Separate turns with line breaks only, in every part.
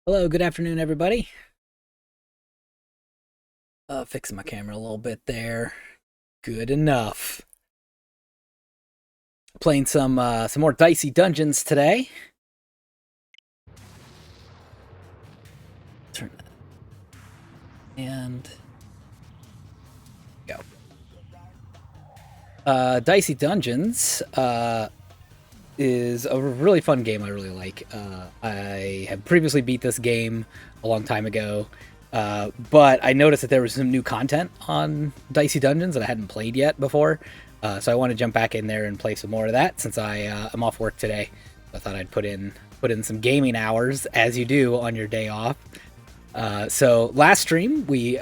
Hello, good afternoon, everybody. Fixing my camera a little bit there. Good enough. Playing some more Dicey Dungeons today. Turn that and go. Dicey Dungeons is a really fun game I really like. I have previously beat this game a long time ago, but I noticed that there was some new content on Dicey Dungeons that I hadn't played yet before. So I want to jump back in there and play some more of that since I'm off work today. I thought I'd put in some gaming hours as you do on your day off. So last stream we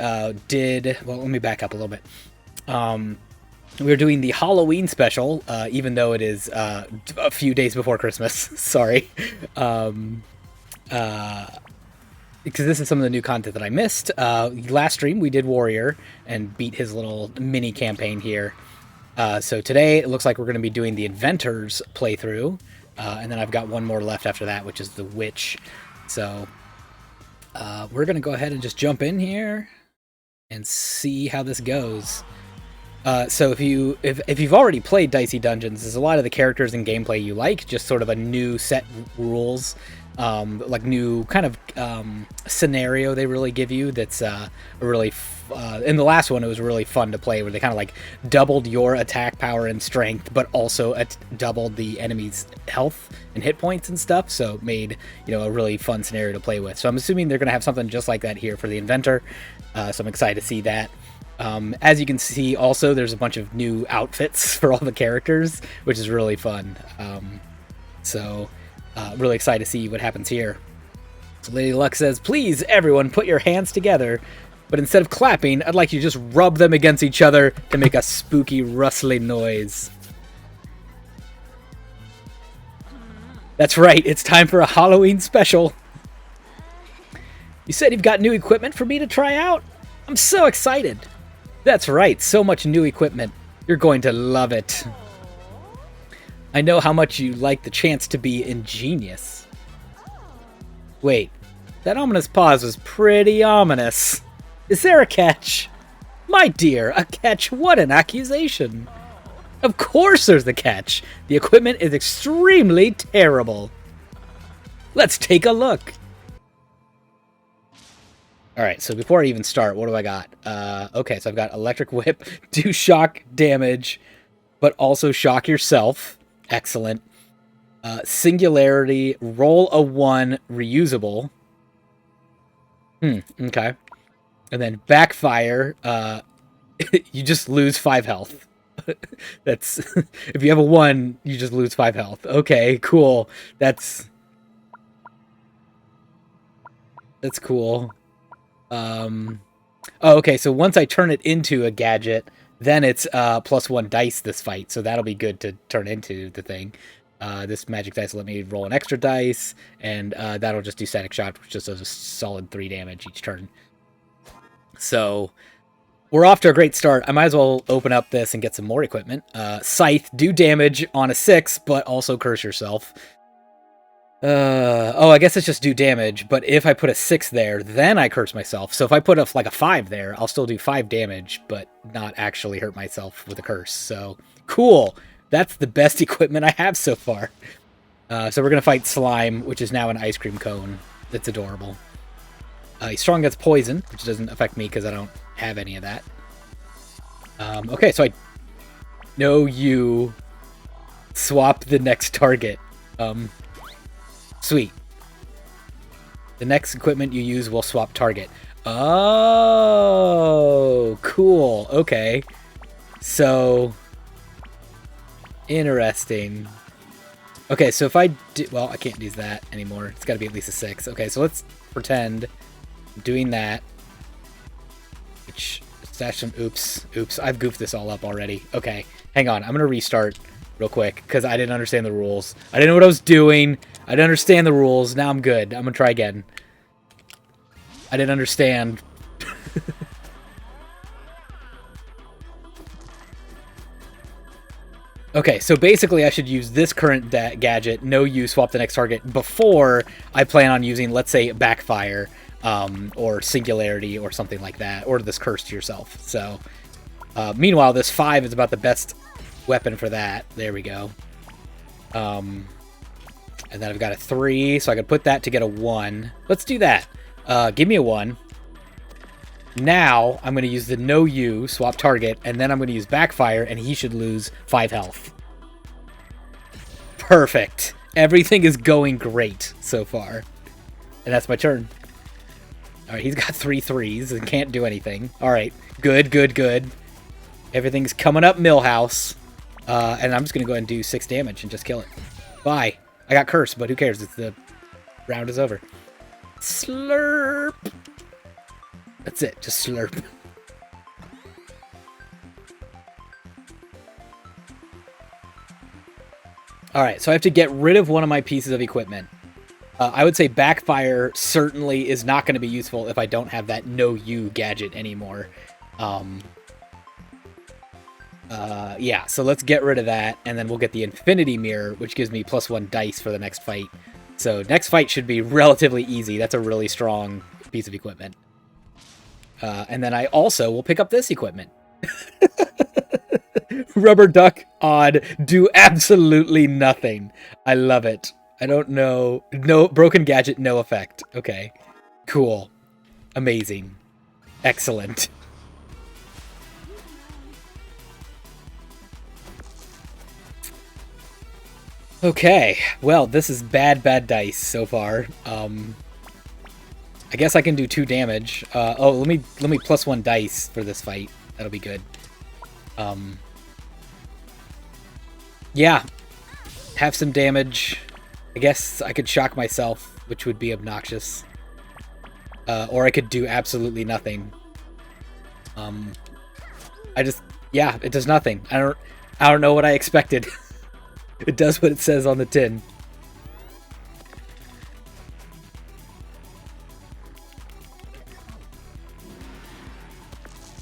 did. Well, let me back up a little bit. We were doing the Halloween special, even though it is a few days before Christmas. Sorry. Because this is some of the new content that I missed. Last stream, we did Warrior and beat his little mini campaign here. So today, it looks like we're going to be doing the Inventors playthrough. And then I've got one more left after that, which is the Witch. So we're going to go ahead and just jump in here and see how this goes. So if you've already played Dicey Dungeons, there's a lot of the characters and gameplay you like, just sort of a new set rules, like new kind of scenario they really give you. That's a really in the last one it was really fun to play, where they kind of like doubled your attack power and strength, but also doubled the enemy's health and hit points and stuff. So it made a really fun scenario to play with. So I'm assuming they're gonna have something just like that here for the Inventor. So I'm excited to see that. As you can see, also, there's a bunch of new outfits for all the characters, which is really fun. Really excited to see what happens here. So Lady Luck says, please, everyone, put your hands together. But instead of clapping, I'd like you to just rub them against each other to make a spooky, rustling noise. That's right, it's time for a Halloween special. You said you've got new equipment for me to try out? I'm so excited. That's right, so much new equipment. You're going to love it. I know how much you like the chance to be ingenious. Wait, that ominous pause was pretty ominous. Is there a catch? My dear, a catch? What an accusation. Of course there's the catch. The equipment is extremely terrible. Let's take a look. Alright, so before I even start, what do I got? Okay, so I've got Electric Whip, do shock damage, but also shock yourself. Excellent. Singularity, roll a 1, reusable. Okay. And then Backfire, you just lose 5 health. That's... if you have a 1, you just lose 5 health. Okay, cool. That's cool. Okay, so once I turn it into a gadget, then it's +1 dice this fight, so that'll be good to turn into the thing. This magic dice will let me roll an extra dice, and that'll just do static shock, which just does a solid 3 damage each turn. So we're off to a great start. I might as well open up this and get some more equipment. Scythe, do damage on a 6, but also curse yourself. Oh, I guess it's just do damage, but if I put a 6 there, then I curse myself. So if I put a 5 there, I'll still do 5 damage, but not actually hurt myself with a curse. So, cool! That's the best equipment I have so far. So we're gonna fight Slime, which is now an ice cream cone. That's adorable. He's strong against poison, which doesn't affect me because I don't have any of that. Okay, so I know you swap the next target. Sweet. The next equipment you use will swap target. Oh, cool. Okay. So, interesting. Okay, so if I do... Well, I can't use that anymore. It's got to be at least a 6. Okay, so let's pretend I'm doing that. Which... Stash some... Oops. I've goofed this all up already. Okay, hang on. I'm going to restart real quick because I didn't understand the rules. I didn't know what I was doing. I didn't understand the rules. Now I'm good. I'm gonna try again. I didn't understand. Okay, so basically I should use this current gadget, no use, swap the next target, before I plan on using, let's say, Backfire, or Singularity, or something like that, or this Curse to Yourself. So, meanwhile, this 5 is about the best weapon for that. There we go. And then I've got a 3, so I could put that to get a 1. Let's do that. Give me a 1. Now, I'm going to use the no you, swap target, and then I'm going to use Backfire, and he should lose 5 health. Perfect. Everything is going great so far. And that's my turn. Alright, he's got 3 3s and can't do anything. Alright, good, good, good. Everything's coming up Millhouse. And I'm just going to go ahead and do 6 damage and just kill it. Bye. I got cursed, but who cares? The round is over. Slurp. That's it. Just slurp. Alright, so I have to get rid of one of my pieces of equipment. I would say Backfire certainly is not going to be useful if I don't have that no you gadget anymore. Yeah, so let's get rid of that, and then we'll get the Infinity Mirror, which gives me +1 dice for the next fight. So next fight should be relatively easy. That's a really strong piece of equipment. And then I also will pick up this equipment. Rubber duck on, do absolutely nothing. I love it. I don't know. No, broken gadget, no effect. Okay. Cool. Amazing. Excellent. Okay. Well, this is bad dice so far. I guess I can do 2 damage. Oh, let me +1 dice for this fight. That'll be good. Yeah. Have some damage. I guess I could shock myself, which would be obnoxious. Or I could do absolutely nothing. Yeah, it does nothing. I don't know what I expected. It does what it says on the tin.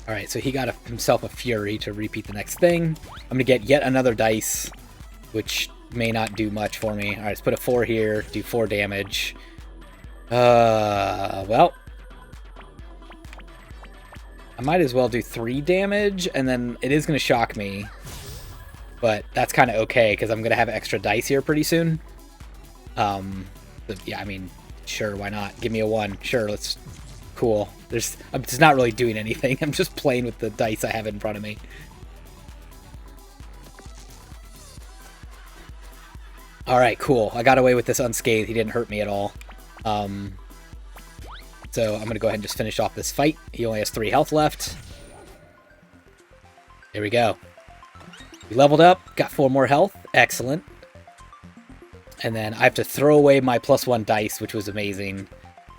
Alright, so he got himself a Fury to repeat the next thing. I'm going to get yet another dice, which may not do much for me. Alright, let's put a 4 here, do 4 damage. Well, I might as well do 3 damage, and then it is going to shock me. But that's kind of okay, because I'm going to have extra dice here pretty soon. Yeah, I mean, sure, why not? Give me a 1. Sure, let's... Cool. I'm just not really doing anything. I'm just playing with the dice I have in front of me. Alright, cool. I got away with this unscathed. He didn't hurt me at all. So I'm going to go ahead and just finish off this fight. He only has 3 health left. There we go. We leveled up. Got 4 more health. Excellent. And then I have to throw away my +1 dice, which was amazing,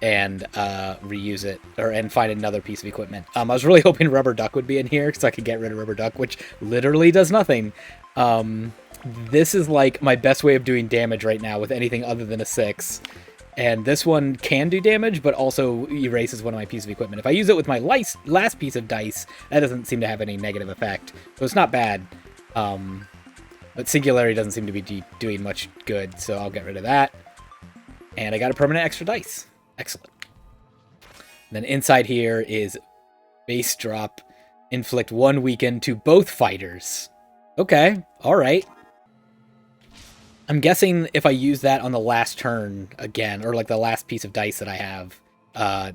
and reuse it, and find another piece of equipment. I was really hoping Rubber Duck would be in here, so I could get rid of Rubber Duck, which literally does nothing. This is like my best way of doing damage right now with anything other than a 6. And this one can do damage, but also erases one of my pieces of equipment. If I use it with my last piece of dice, that doesn't seem to have any negative effect. So it's not bad. But Singularity doesn't seem to be doing much good, so I'll get rid of that. And I got a permanent extra dice. Excellent. And then inside here is base drop, inflict 1 weaken to both fighters. Okay, alright. I'm guessing if I use that on the last turn again, or like the last piece of dice that I have,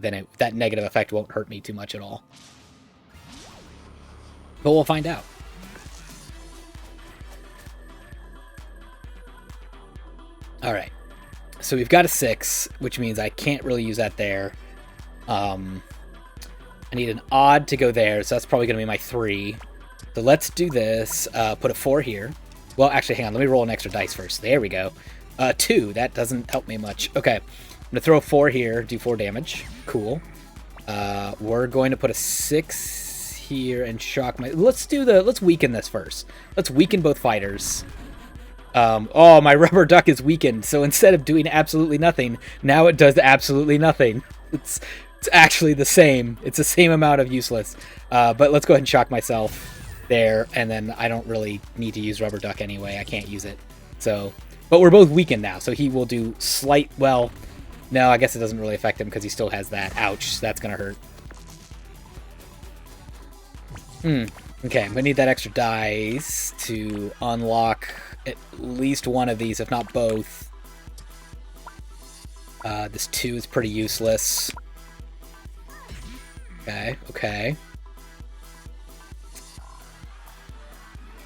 then that negative effect won't hurt me too much at all. But we'll find out. Alright. So we've got a 6, which means I can't really use that there. I need an odd to go there, so that's probably going to be my 3. So let's do this. Put a 4 here. Well, actually, hang on. Let me roll an extra dice first. There we go. 2. That doesn't help me much. Okay. I'm going to throw a 4 here, do 4 damage. Cool. We're going to put a 6 here and shock my... Let's weaken this first. Let's weaken both fighters. Oh, my Rubber Duck is weakened, so instead of doing absolutely nothing, now it does absolutely nothing. It's actually the same. It's the same amount of useless. But let's go ahead and shock myself. there, and then I don't really need to use Rubber Duck anyway. I can't use it. So, but we're both weakened now, so he will do slight... Well, no, I guess it doesn't really affect him because he still has that. Ouch, that's going to hurt. Okay, I'm going to need that extra dice to unlock at least one of these, if not both. This 2 is pretty useless. Okay.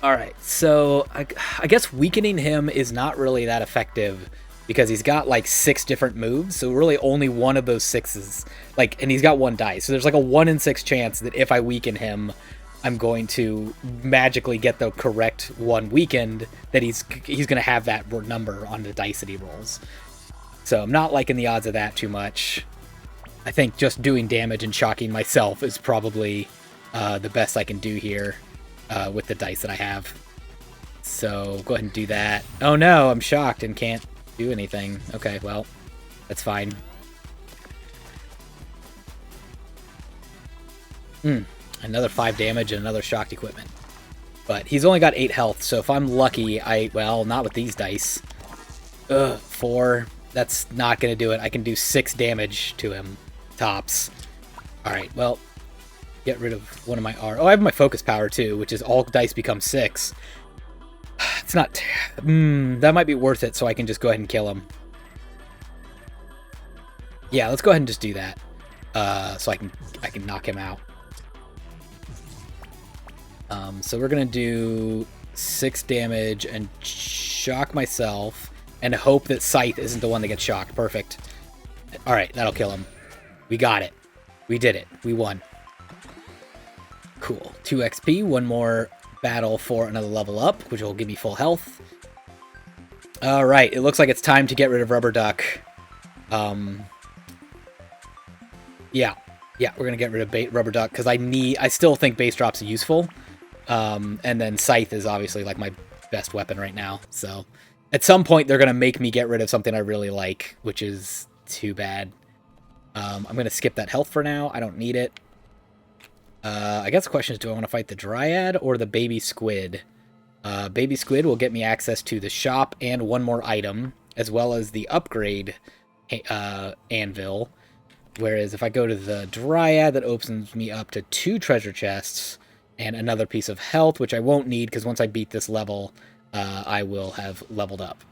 Alright, so I guess weakening him is not really that effective because he's got like 6 different moves, so really only one of those 6s, like, and he's got 1 dice, so there's like a 1 in 6 chance that if I weaken him, I'm going to magically get the correct one weakened, that he's going to have that number on the dice that he rolls. So I'm not liking the odds of that too much. I think just doing damage and shocking myself is probably the best I can do here with the dice that I have. So go ahead and do that. Oh no, I'm shocked and can't do anything. Okay, well, that's fine. Another 5 damage and another shocked equipment. But he's only got 8 health, so if I'm lucky, well, not with these dice. 4. That's not going to do it. I can do 6 damage to him, tops. Alright, well, get rid of one of my R. Oh, I have my focus power too, which is all dice become 6. It's not... that might be worth it, so I can just go ahead and kill him. Yeah, let's go ahead and just do that. So I can knock him out. So we're going to do 6 damage and shock myself and hope that Scythe isn't the one that gets shocked. Perfect. Alright, that'll kill him. We got it. We did it. We won. Cool. 2 XP, 1 more battle for another level up, which will give me full health. Alright, it looks like it's time to get rid of Rubber Duck. Yeah, we're going to get rid of Rubber Duck, because I still think base drops are useful. And then Scythe is obviously like my best weapon right now, so at some point they're going to make me get rid of something I really like, which is too bad. I'm going to skip that health for now. I don't need it. I guess the question is, do I want to fight the Dryad or the Baby Squid? Baby Squid will get me access to the shop and 1 more item, as well as the upgrade anvil. Whereas if I go to the Dryad, that opens me up to 2 treasure chests and another piece of health, which I won't need because once I beat this level, I will have leveled up.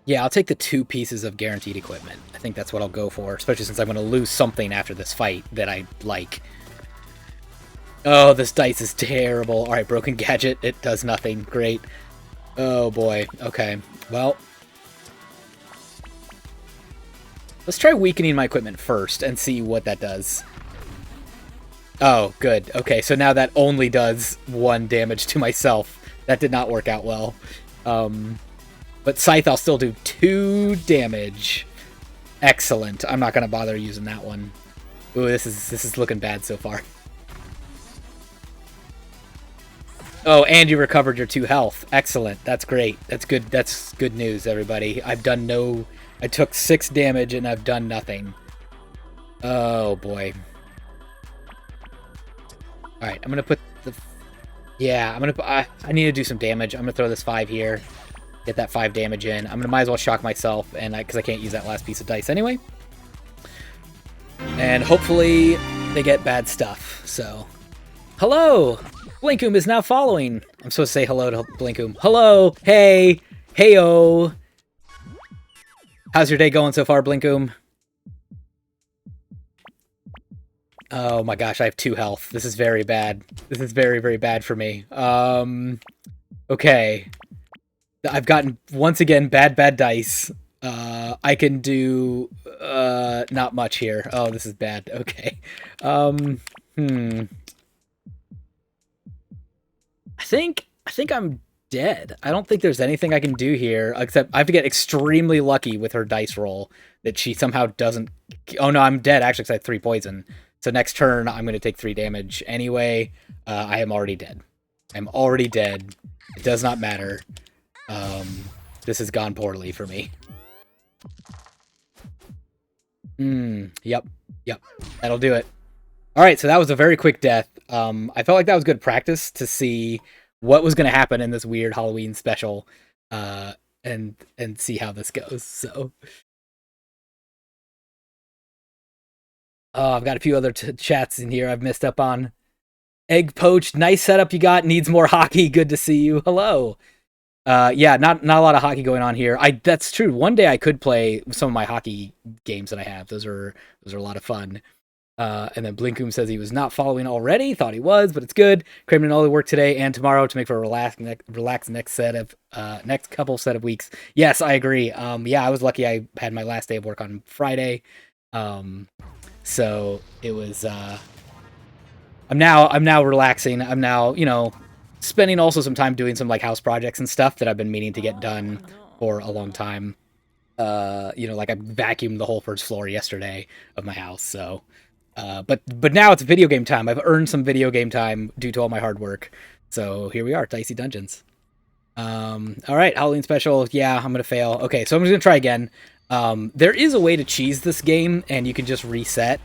Yeah, I'll take the 2 pieces of guaranteed equipment. I think that's what I'll go for, especially since I'm going to lose something after this fight that I like. Oh, this dice is terrible. Alright, broken gadget. It does nothing. Great. Oh, boy. Okay. Well, let's try weakening my equipment first and see what that does. Oh, good. Okay, so now that only does 1 damage to myself. That did not work out well. But Scythe, I'll still do 2 damage. Excellent. I'm not going to bother using that one. Ooh, this is looking bad so far. Oh, and you recovered your 2 health. Excellent. That's great. That's good. That's good news, everybody. I took 6 damage and I've done nothing. Oh, boy. Alright, I'm going to put the... Yeah, I'm going to... I need to do some damage. I'm going to throw this 5 here. Get that 5 damage in. I'm going to might as well shock myself, and because I can't use that last piece of dice anyway. And hopefully they get bad stuff, so... Hello! Blinkoom is now following. I'm supposed to say hello to Blinkoom. Hello! Hey! Heyo! How's your day going so far, Blinkoom? Oh my gosh, I have 2 health. This is very bad. This is very, very bad for me. Okay. I've gotten, once again, bad dice. I can do, not much here. Oh, this is bad. Okay. I think I'm dead. I don't think there's anything I can do here, except I have to get extremely lucky with her dice roll that she somehow doesn't... Oh no, I'm dead, actually, because I have 3 poison. So next turn, I'm going to take 3 damage anyway. I am already dead. I'm already dead. It does not matter. This has gone poorly for me. Yep. Yep, that'll do it. All right, so that was a very quick death. I felt like that was good practice to see what was going to happen in this weird Halloween special, and see how this goes. So, I've got a few other chats in here I've missed up on. Egg poached, nice setup you got. Needs more hockey. Good to see you. Hello. Yeah, not a lot of hockey going on here. That's true. One day I could play some of my hockey games that I have. Those are a lot of fun. And then Blinkum says he was not following already. Thought he was, but it's good. Cramming in all the work today and tomorrow to make for a relaxed next couple set of weeks. Yes, I agree. Yeah, I was lucky. I had my last day of work on Friday. So it was. I'm now relaxing. I'm now spending also some time doing some like house projects and stuff that I've been meaning to get done for a long time. Like I vacuumed the whole first floor yesterday of my house. So, but now it's video game time. I've earned some video game time due to all my hard work. So here we are, Dicey Dungeons. All right, Halloween special. Yeah, I'm gonna fail. Okay, so I'm just gonna try again. There is a way to cheese this game, and you can just reset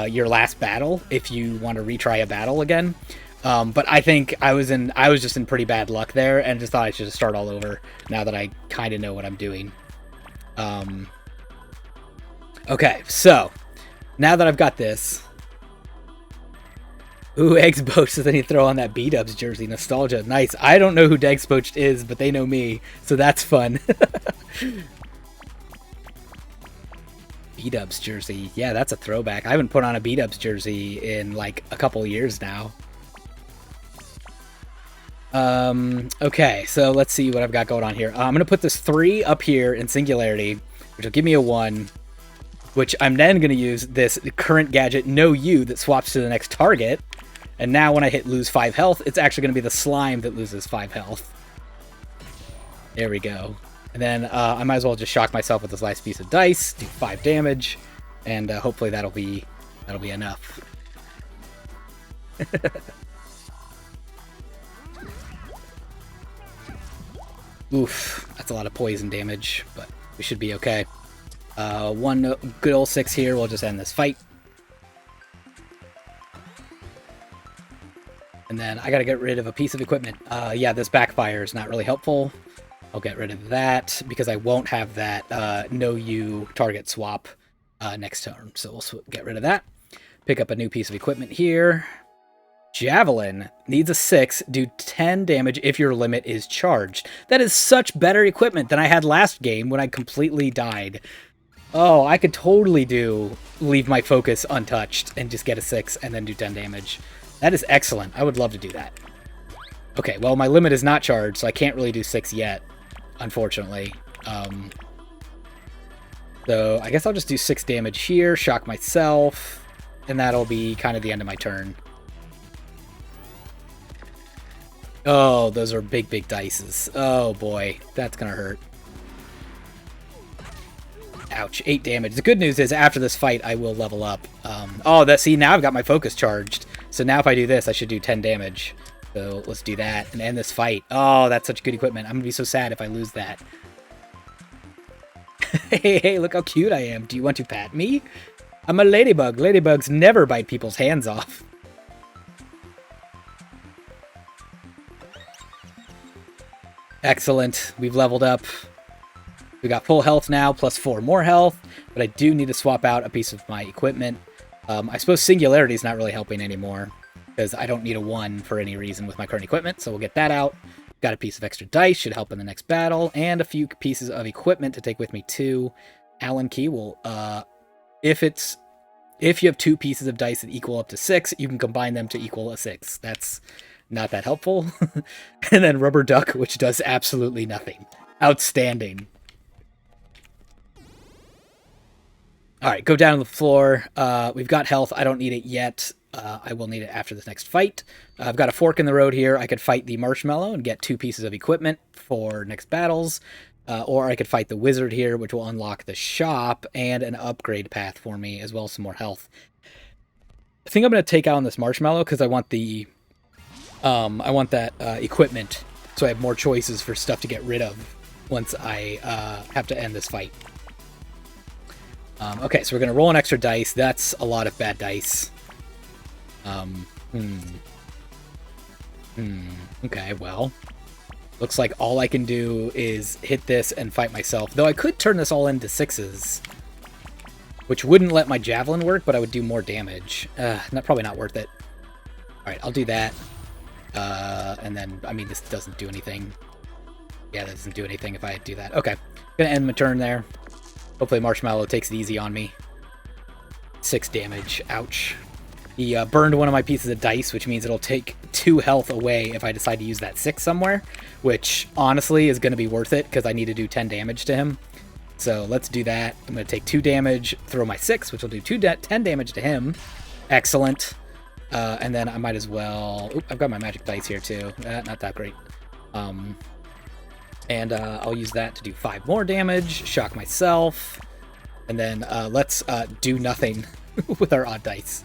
your last battle if you want to retry a battle again. But I think I was just in pretty bad luck there, and just thought I should start all over now that I kind of know what I'm doing. Okay, so now that I've got this, ooh, Eggs Poached, so then you throw on that B-Dubs jersey. Nostalgia, nice. I don't know who Eggs Poached is, but they know me, so that's fun. B-Dubs jersey, yeah, that's a throwback. I haven't put on a B-Dubs jersey in like a couple years now. Okay, so let's see what I've got going on here. I'm gonna put this 3 up here in Singularity, which will give me a 1, which I'm then gonna use this current gadget, No You, that swaps to the next target. And now when I hit lose 5 health, it's actually gonna be the slime that loses 5 health. There we go. And then I might as well just shock myself with this last piece of dice, do 5 damage, and hopefully that'll be enough. Oof, that's a lot of poison damage, but we should be okay. 1 good old 6 here, we'll just end this fight. And then I gotta get rid of a piece of equipment. Yeah, this backfire is not really helpful. I'll get rid of that because I won't have that No You target swap next turn. So we'll get rid of that. Pick up a new piece of equipment here. Javelin needs a 6, do 10 damage if your limit is charged. That is such better equipment than I had last game when I completely died. Oh, I could totally leave my focus untouched and just get a 6 and then do 10 damage. That is excellent. I would love to do that. Okay, well, my limit is not charged, so I can't really do 6 yet, unfortunately. So I guess I'll just do 6 damage here, shock myself, and that'll be kind of the end of my turn. Oh, those are big, big dices. Oh, boy. That's gonna hurt. Ouch. 8 damage. The good news is, after this fight, I will level up. See, now I've got my focus charged. So now if I do this, I should do 10 damage. So let's do that and end this fight. Oh, that's such good equipment. I'm gonna be so sad if I lose that. Hey, look how cute I am. Do you want to pat me? I'm a ladybug. Ladybugs never bite people's hands off. Excellent. We've leveled up. We got full health now, plus 4 more health, but I do need to swap out a piece of my equipment. I suppose Singularity is not really helping anymore, because I don't need a 1 for any reason with my current equipment, so we'll get that out. Got a piece of extra dice, should help in the next battle, and a few pieces of equipment to take with me too. Allen key will, if you have 2 pieces of dice that equal up to 6, you can combine them to equal a 6. That's not that helpful. And then Rubber Duck, which does absolutely nothing. Outstanding. Alright, go down to the floor. We've got health. I don't need it yet. I will need it after this next fight. I've got a fork in the road here. I could fight the Marshmallow and get 2 pieces of equipment for next battles. Or I could fight the Wizard here, which will unlock the shop and an upgrade path for me, as well as some more health. I think I'm going to take out on this Marshmallow because I want the... I want that equipment, so I have more choices for stuff to get rid of once I have to end this fight. Okay, so we're going to roll an extra dice. That's a lot of bad dice. Okay, well. Looks like all I can do is hit this and fight myself. Though I could turn this all into 6s. Which wouldn't let my javelin work, but I would do more damage. Probably not worth it. Alright, I'll do that. And then, I mean, this doesn't do anything. Yeah, that doesn't do anything if I do that. Okay, gonna end my turn there. Hopefully Marshmallow takes it easy on me. 6 damage. Ouch. He burned one of my pieces of dice, which means it'll take 2 health away if I decide to use that 6 somewhere, which honestly is going to be worth it because I need to do 10 damage to him. So let's do that. I'm going to take 2 damage, throw my 6, which will do 10 damage to him. Excellent. And then I might as well... Oop, I've got my magic dice here too. Not that great. And I'll use that to do 5 more damage, shock myself, and then let's do nothing with our odd dice.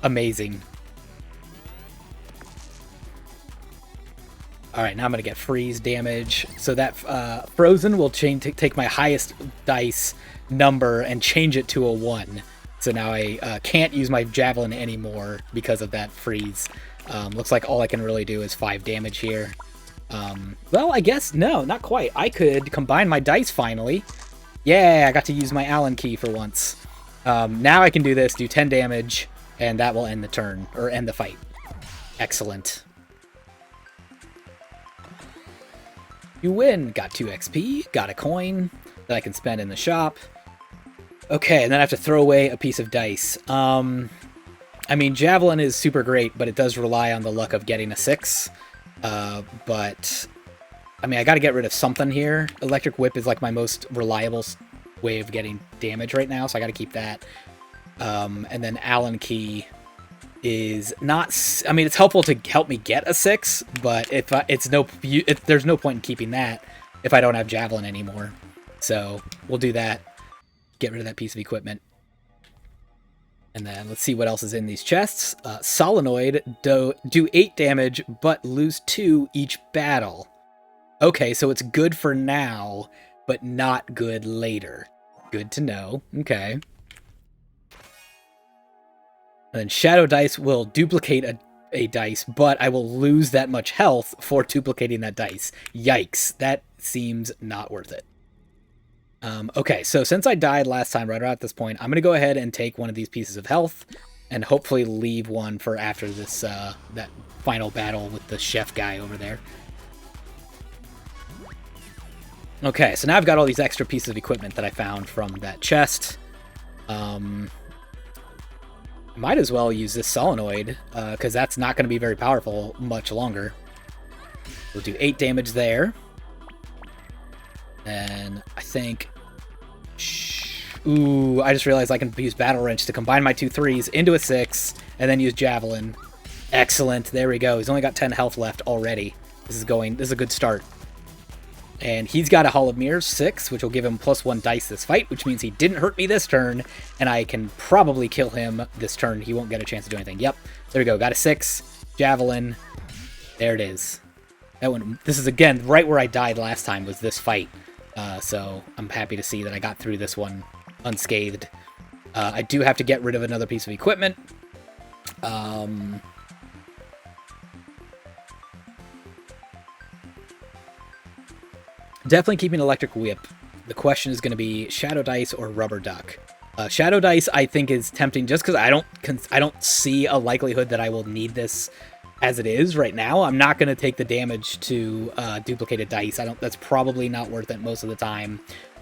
Amazing. Alright, now I'm going to get freeze damage. So that frozen will take my highest dice number and change it to a 1. So now I can't use my javelin anymore because of that freeze. Looks like all I can really do is 5 damage here. Well, I guess, no, not quite. I could combine my dice finally. Yeah, I got to use my Allen key for once. Now I can do this, do 10 damage, and that will end the turn, or end the fight. Excellent. You win. Got 2 XP, got a coin that I can spend in the shop. Okay, and then I have to throw away a piece of dice. I mean, Javelin is super great, but it does rely on the luck of getting a 6. But, I mean, I gotta get rid of something here. Electric Whip is like my most reliable way of getting damage right now, so I gotta keep that. And then Allen Key is not... I mean, it's helpful to help me get a 6, but if there's no point in keeping that if I don't have Javelin anymore. So, we'll do that. Get rid of that piece of equipment. And then let's see what else is in these chests. Solenoid, do 8 damage, but lose 2 each battle. Okay, so it's good for now, but not good later. Good to know. Okay. And then Shadow Dice will duplicate a dice, but I will lose that much health for duplicating that dice. Yikes. That seems not worth it. Okay, so since I died last time, right around this point, I'm going to go ahead and take one of these pieces of health and hopefully leave one for after this that final battle with the chef guy over there. Okay, so now I've got all these extra pieces of equipment that I found from that chest. Might as well use this solenoid, because that's not going to be very powerful much longer. We'll do 8 damage there. And I think... Ooh, I just realized I can use Battle Wrench to combine my 2 3s into a 6, and then use Javelin. Excellent, there we go. He's only got 10 health left already. This is a good start. And he's got a Hall of Mirrors, 6, which will give him +1 dice this fight, which means he didn't hurt me this turn, and I can probably kill him this turn. He won't get a chance to do anything. Yep, there we go. Got a 6, Javelin. There it is. That one. This is, again, right where I died last time was this fight. So I'm happy to see that I got through this one unscathed. I do have to get rid of another piece of equipment. Definitely keeping Electric Whip. The question is going to be Shadow Dice or Rubber Duck. Shadow Dice, I think, is tempting just because I don't see a likelihood that I will need this as it is right now. I'm not going to take the damage to duplicated dice. That's probably not worth it most of the time.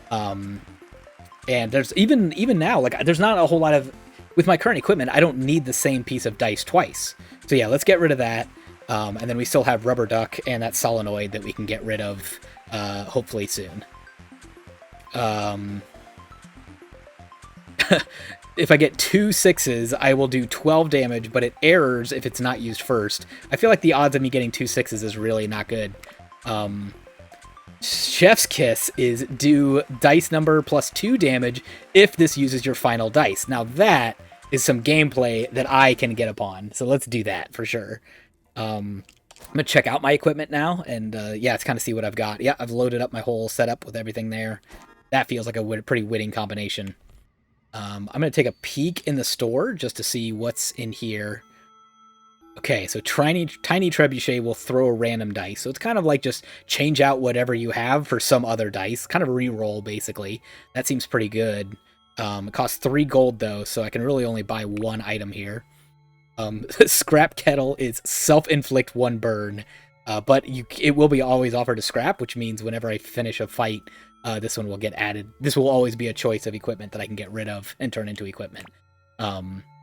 And there's even now, like, there's not a whole lot of... With my current equipment, I don't need the same piece of dice twice. So yeah, let's get rid of that. And then we still have Rubber Duck and that solenoid that we can get rid of hopefully soon. If I get 2 6s, I will do 12 damage, but it errors if it's not used first. I feel like the odds of me getting 2 6s is really not good. Chef's Kiss is do dice number +2 damage if this uses your final dice. Now that is some gameplay that I can get upon, so let's do that for sure. I'm going to check out my equipment now, and yeah, let's kind of see what I've got. Yeah, I've loaded up my whole setup with everything there. That feels like a pretty winning combination. I'm going to take a peek in the store just to see what's in here. Okay, so Tiny Trebuchet will throw a random dice. So it's kind of like just change out whatever you have for some other dice. Kind of re-roll, basically. That seems pretty good. It costs 3 gold, though, so I can really only buy 1 item here. Scrap Kettle is self-inflict 1 burn. But it will be always offered to scrap, which means whenever I finish a fight, this one will get added. This will always be a choice of equipment that I can get rid of and turn into equipment.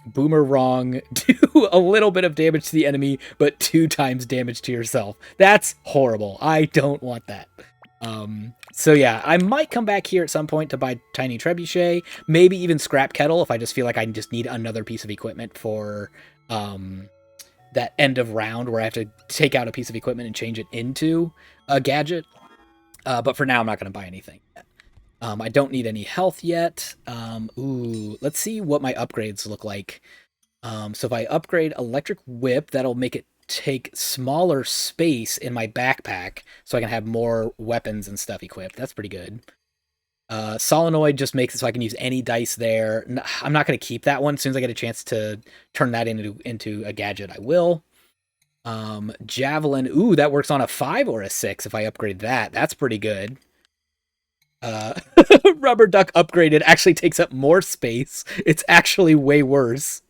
Boomerang, do a little bit of damage to the enemy, but 2 times damage to yourself. That's horrible. I don't want that. So yeah, I might come back here at some point to buy Tiny Trebuchet, maybe even Scrap Kettle if I just feel like I just need another piece of equipment for that end of round where I have to take out a piece of equipment and change it into a gadget. But for now, I'm not going to buy anything yet. I don't need any health yet. Let's see what my upgrades look like. So if I upgrade Electric Whip, that'll make it take smaller space in my backpack so I can have more weapons and stuff equipped. That's pretty good. Solenoid just makes it so I can use any dice there. I'm not going to keep that one. As soon as I get a chance to turn that into a gadget, I will. Javelin, that works on a 5 or a 6 if I upgrade that. That's pretty good. Rubber Duck upgraded actually takes up more space. It's actually way worse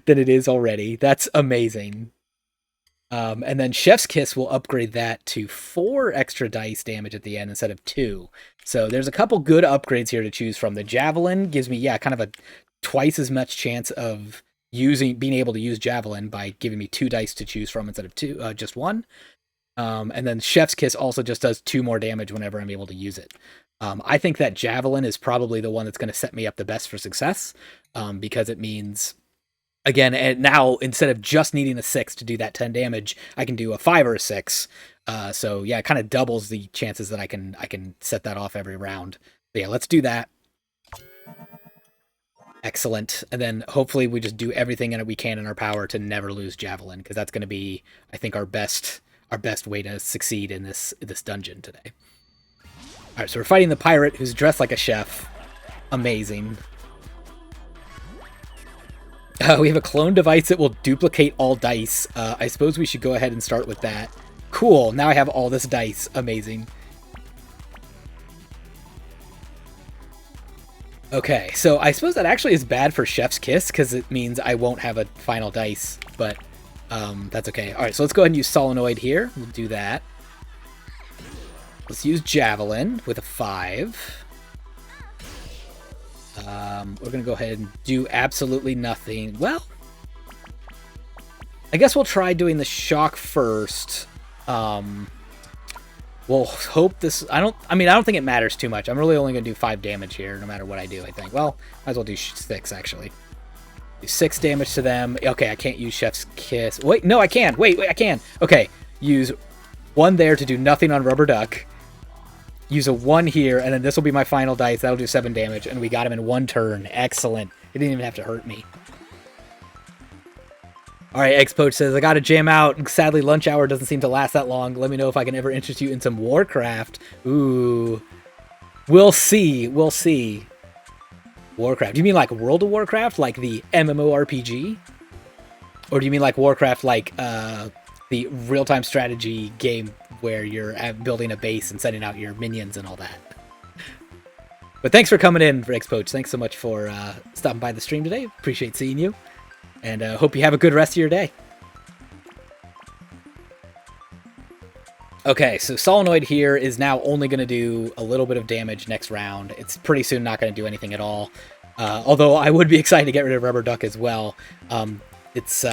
than it is already. That's amazing. And then Chef's Kiss will upgrade that to 4 extra dice damage at the end instead of 2. So there's a couple good upgrades here to choose from. The Javelin gives me, kind of a twice as much chance of being able to use Javelin by giving me 2 dice to choose from instead of just 1. And then Chef's Kiss also just does 2 more damage whenever I'm able to use it. I think that Javelin is probably the one that's going to set me up the best for success, because it means, again, and now instead of just needing a 6 to do that 10 damage, I can do a 5 or a 6. So yeah, it kind of doubles the chances that I can set that off every round. But yeah, let's do that. Excellent. And then hopefully we just do everything that we can in our power to never lose Javelin, because that's going to be, I think, our best way to succeed in this dungeon today. All right, so we're fighting the pirate who's dressed like a chef. Amazing. We have a clone device that will duplicate all dice. I suppose we should go ahead and start with that. Cool, now I have all this dice. Amazing. Okay, so I suppose that actually is bad for Chef's Kiss, because it means I won't have a final dice, but that's okay. All right, so let's go ahead and use Solenoid here. We'll do that. Let's use Javelin with a 5. We're going to go ahead and do absolutely nothing. Well, I guess we'll try doing the shock first. We'll hope this... I don't think it matters too much. I'm really only going to do 5 damage here, no matter what I do, I think. Well, might as well do 6, actually. Do 6 damage to them. Okay, I can't use Chef's Kiss. Wait, no, I can. Wait, I can. Okay, use 1 there to do nothing on Rubber Duck. Use a 1 here, and then this will be my final dice. That'll do 7 damage, and we got him in 1 turn. Excellent. He didn't even have to hurt me. All right, X-Poach says, I gotta jam out. Sadly, lunch hour doesn't seem to last that long. Let me know if I can ever interest you in some Warcraft. Ooh. We'll see. We'll see. Warcraft. Do you mean like World of Warcraft? Like the MMORPG? Or do you mean like Warcraft like the real-time strategy game where you're building a base and sending out your minions and all that? But thanks for coming in, X-Poach. Thanks so much for stopping by the stream today. Appreciate seeing you. And hope you have a good rest of your day. Okay, so Solenoid here is now only going to do a little bit of damage next round. It's pretty soon not going to do anything at all. Although I would be excited to get rid of Rubber Duck as well. It's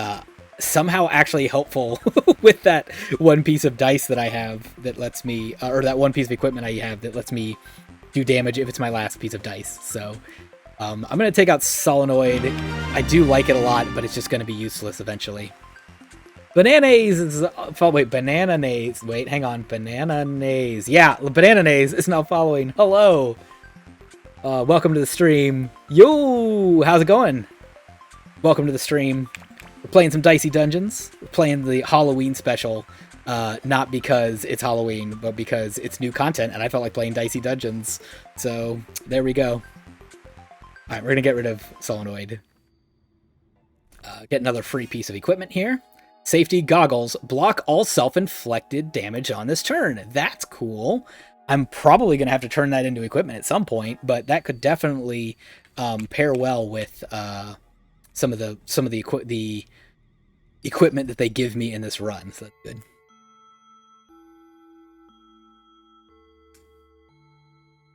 somehow actually helpful with that 1 piece of dice that I have that lets me, or that 1 piece of equipment I have that lets me do damage if it's my last piece of dice. So I'm going to take out Solenoid. I do like it a lot, but it's just going to be useless eventually. Bananaze is... Wait, Bananaze. Wait, hang on. Bananaze. Yeah, Bananaze is now following. Hello. Welcome to the stream. Yo, how's it going? Welcome to the stream. We're playing some Dicey Dungeons. We're playing the Halloween special. Not because it's Halloween, but because it's new content, and I felt like playing Dicey Dungeons. So, there we go. All right, we're going to get rid of Solenoid. Get another free piece of equipment here. Safety goggles block all self-inflicted damage on this turn. That's cool. I'm probably going to have to turn that into equipment at some point, but that could definitely pair well with some of the equipment that they give me in this run. So that's good.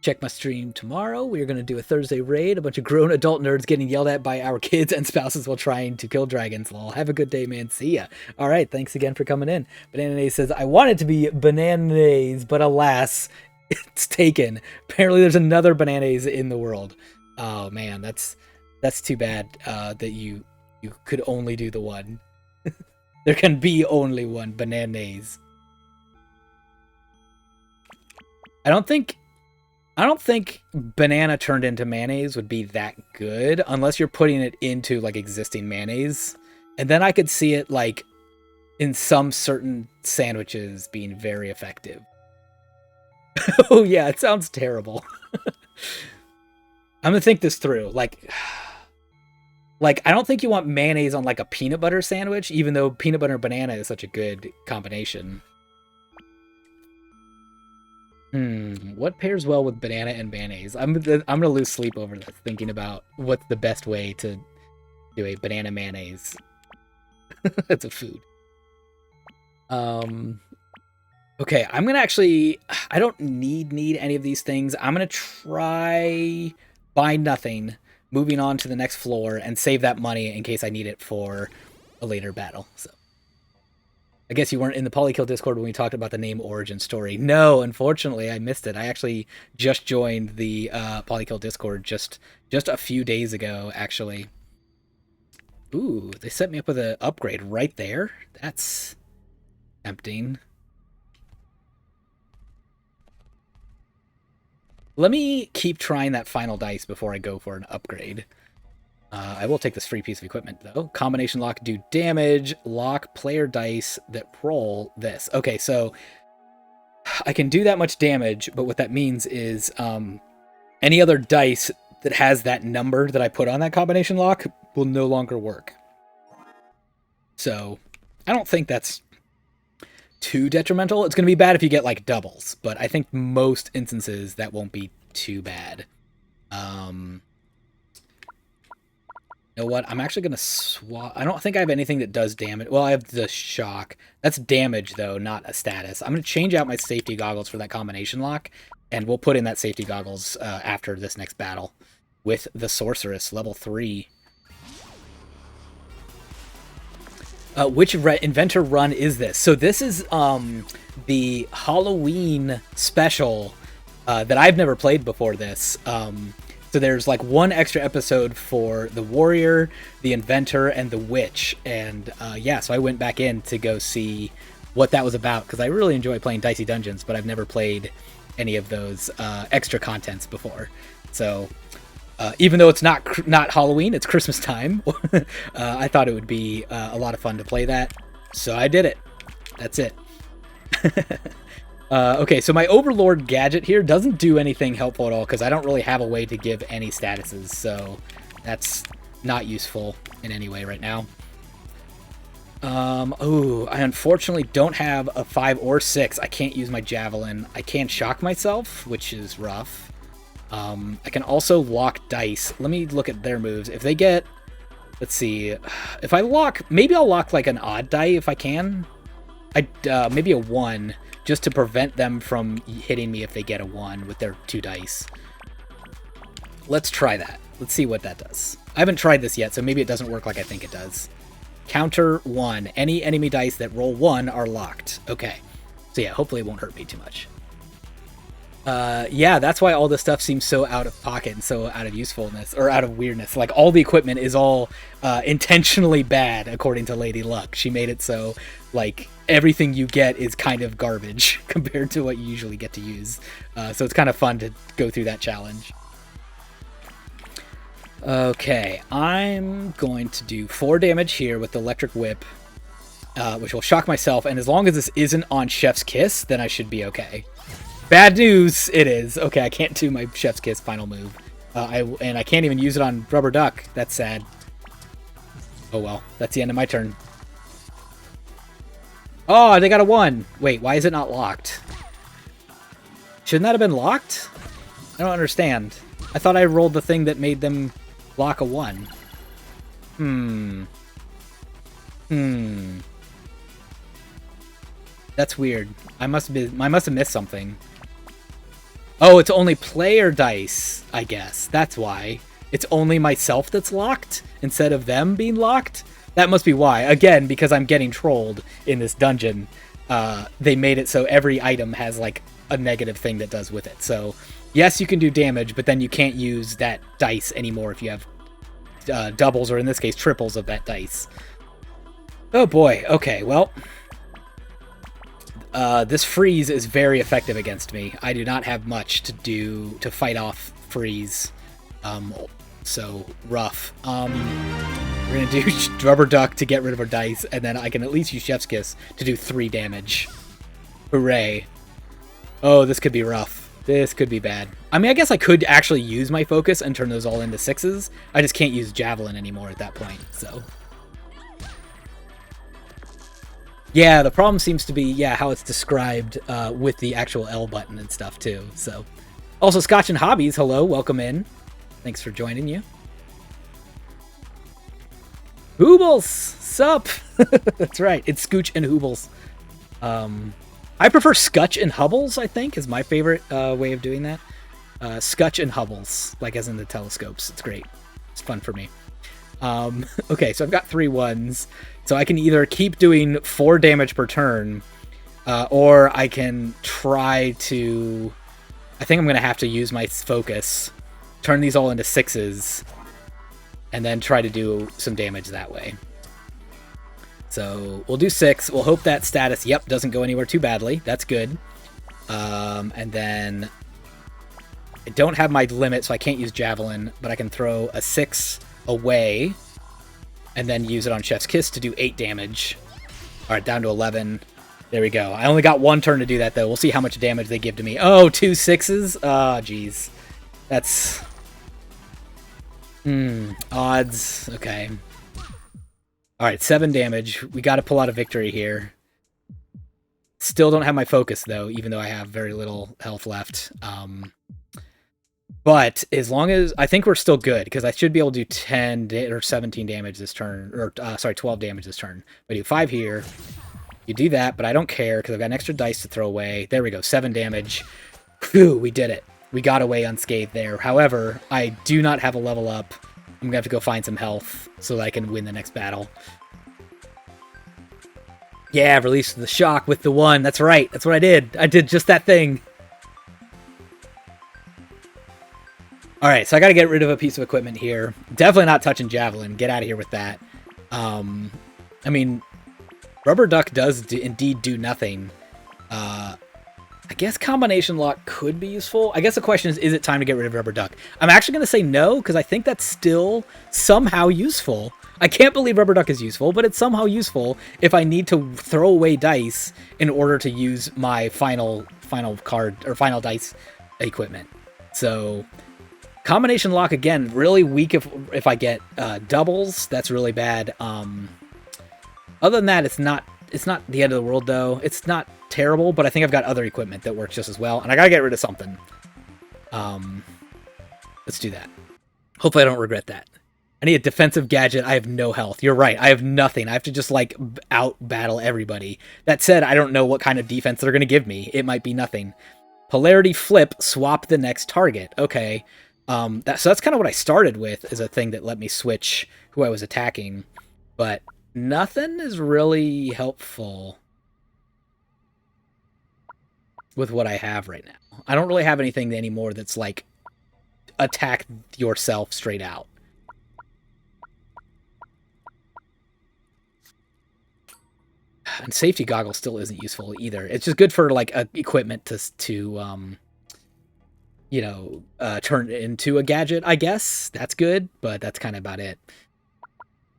Check my stream tomorrow. We are going to do a Thursday raid. A bunch of grown adult nerds getting yelled at by our kids and spouses while trying to kill dragons. Lol. Have a good day, man. See ya. All right. Thanks again for coming in. Bananaze says, I want it to be Bananaze, but alas, it's taken. Apparently there's another Bananaze in the world. Oh, man. That's too bad that you could only do the one. There can be only one Bananaze. I don't think banana turned into mayonnaise would be that good unless you're putting it into like existing mayonnaise. And then I could see it like in some certain sandwiches being very effective. Oh yeah, it sounds terrible. I'm gonna think this through. Like I don't think you want mayonnaise on like a peanut butter sandwich, even though peanut butter and banana is such a good combination. What pairs well with banana and mayonnaise? I'm gonna lose sleep over this, thinking about what's the best way to do a banana mayonnaise. That's a food. Okay, I'm gonna actually. I don't need any of these things. I'm gonna try buy nothing, moving on to the next floor, and save that money in case I need it for a later battle. So. I guess you weren't in the Polykill Discord when we talked about the name origin story. No, unfortunately, I missed it. I actually just joined the Polykill Discord just a few days ago, actually. Ooh, they set me up with an upgrade right there. That's tempting. Let me keep trying that final dice before I go for an upgrade. I will take this free piece of equipment, though. Combination lock, do damage. Lock player dice that roll this. Okay, so I can do that much damage, but what that means is any other dice that has that number that I put on that combination lock will no longer work. So I don't think that's too detrimental. It's going to be bad if you get, like, doubles, but I think most instances that won't be too bad. You know what? I'm actually going to swap. I don't think I have anything that does damage. Well, I have the shock. That's damage, though, not a status. I'm going to change out my safety goggles for that combination lock, and we'll put in that safety goggles after this next battle with the Sorceress, level 3. Which Inventor run is this? So this is the Halloween special that I've never played before this. So there's like one extra episode for the Warrior, the Inventor, and the Witch. And yeah, so I went back in to go see what that was about, because I really enjoy playing Dicey Dungeons, but I've never played any of those extra contents before. So even though it's not Halloween, it's Christmas time, I thought it would be a lot of fun to play that. So I did it. That's it. Okay, so my Overlord gadget here doesn't do anything helpful at all, because I don't really have a way to give any statuses, so that's not useful in any way right now. Oh, I unfortunately don't have a 5 or 6. I can't use my Javelin. I can't shock myself, which is rough. I can also lock dice. Let me look at their moves. If they get... Let's see. If I lock... Maybe I'll lock like an odd die if I can. Maybe a 1, just to prevent them from hitting me if they get a 1 with their 2 dice. Let's try that. Let's see what that does. I haven't tried this yet, so maybe it doesn't work like I think it does. Counter 1. Any enemy dice that roll 1 are locked. Okay. So yeah, hopefully it won't hurt me too much. Yeah, that's why all this stuff seems so out of pocket and so out of usefulness, or out of weirdness. Like, all the equipment is all intentionally bad, according to Lady Luck. She made it so, like, everything you get is kind of garbage compared to what you usually get to use. So it's kind of fun to go through that challenge. Okay, I'm going to do 4 damage here with the Electric Whip, which will shock myself, and as long as this isn't on Chef's Kiss, then I should be okay. Bad news, it is. Okay, I can't do my Chef's Kiss final move. And I can't even use it on Rubber Duck. That's sad. Oh well, that's the end of my turn. Oh, they got a 1. Wait, why is it not locked? Shouldn't that have been locked? I don't understand. I thought I rolled the thing that made them lock a 1. That's weird. I must have missed something. Oh, it's only player dice, I guess. That's why. It's only myself that's locked instead of them being locked. That must be why. Again, because I'm getting trolled in this dungeon. They made it so every item has like a negative thing that does with it. So yes, you can do damage, but then you can't use that dice anymore if you have doubles, or in this case, triples of that dice. Oh boy. Okay, well, this freeze is very effective against me. I do not have much to do to fight off freeze. So rough. We're gonna do Rubber Duck to get rid of our dice, and then I can at least use Chef's Kiss to do 3 damage. Hooray. Oh, this could be rough. This could be bad. I mean, I guess I could actually use my focus and turn those all into 6s. I just can't use Javelin anymore at that point, so. Yeah, the problem seems to be, yeah, how it's described with the actual L button and stuff, too, so. Also, Scotch and Hobbies, hello, welcome in. Thanks for joining you. Hoobles! Sup! That's right, it's Scooch and Hoobles. I prefer Scutch and Hubbles, I think, is my favorite way of doing that. Scutch and Hubbles, like as in the telescopes. It's great. It's fun for me. Okay, so I've got 3 1s. So I can either keep doing 4 damage per turn, or I can try to... I think I'm going to have to use my focus, turn these all into 6s, and then try to do some damage that way. So we'll do 6. We'll hope that status, yep, doesn't go anywhere too badly. That's good. And then I don't have my limit, so I can't use Javelin, but I can throw a 6 away and then use it on Chef's Kiss to do 8 damage. All right, down to 11. There we go. I only got 1 turn to do that, though. We'll see how much damage they give to me. Oh, 2 6s? Oh, jeez. That's... odds. Okay. Alright, 7 damage. We gotta pull out a victory here. Still don't have my focus, though, even though I have very little health left. But as long as... I think we're still good, because I should be able to do 10 or 17 damage this turn. Or, sorry, 12 damage this turn. I do 5 here. You do that, but I don't care, because I've got an extra dice to throw away. There we go, 7 damage. Phew, we did it. We got away unscathed there. However, I do not have a level up. I'm going to have to go find some health so that I can win the next battle. Yeah, release the shock with the 1. That's right. That's what I did. I did just that thing. Alright, so I got to get rid of a piece of equipment here. Definitely not touching Javelin. Get out of here with that. I mean, Rubber Duck does indeed do nothing. I guess Combination Lock could be useful. I guess the question is it time to get rid of Rubber Duck? I'm actually going to say no, because I think that's still somehow useful. I can't believe Rubber Duck is useful, but it's somehow useful if I need to throw away dice in order to use my final card, or final dice equipment. So, Combination Lock, again, really weak if I get doubles. That's really bad. Other than that, it's not the end of the world, though. It's not terrible, but I think I've got other equipment that works just as well, and I gotta get rid of something. Let's do that. Hopefully I don't regret that. I need a defensive gadget. I have no health. You're right. I have nothing. I have to just, like, out-battle everybody. That said, I don't know what kind of defense they're gonna give me. It might be nothing. Polarity Flip, swap the next target. Okay. So that's kind of what I started with, as a thing that let me switch who I was attacking. But nothing is really helpful with what I have right now. I don't really have anything anymore that's like attack yourself straight out. And safety goggles still isn't useful either. It's just good for like equipment to you know, turn it into a gadget, I guess. That's good, but that's kind of about it.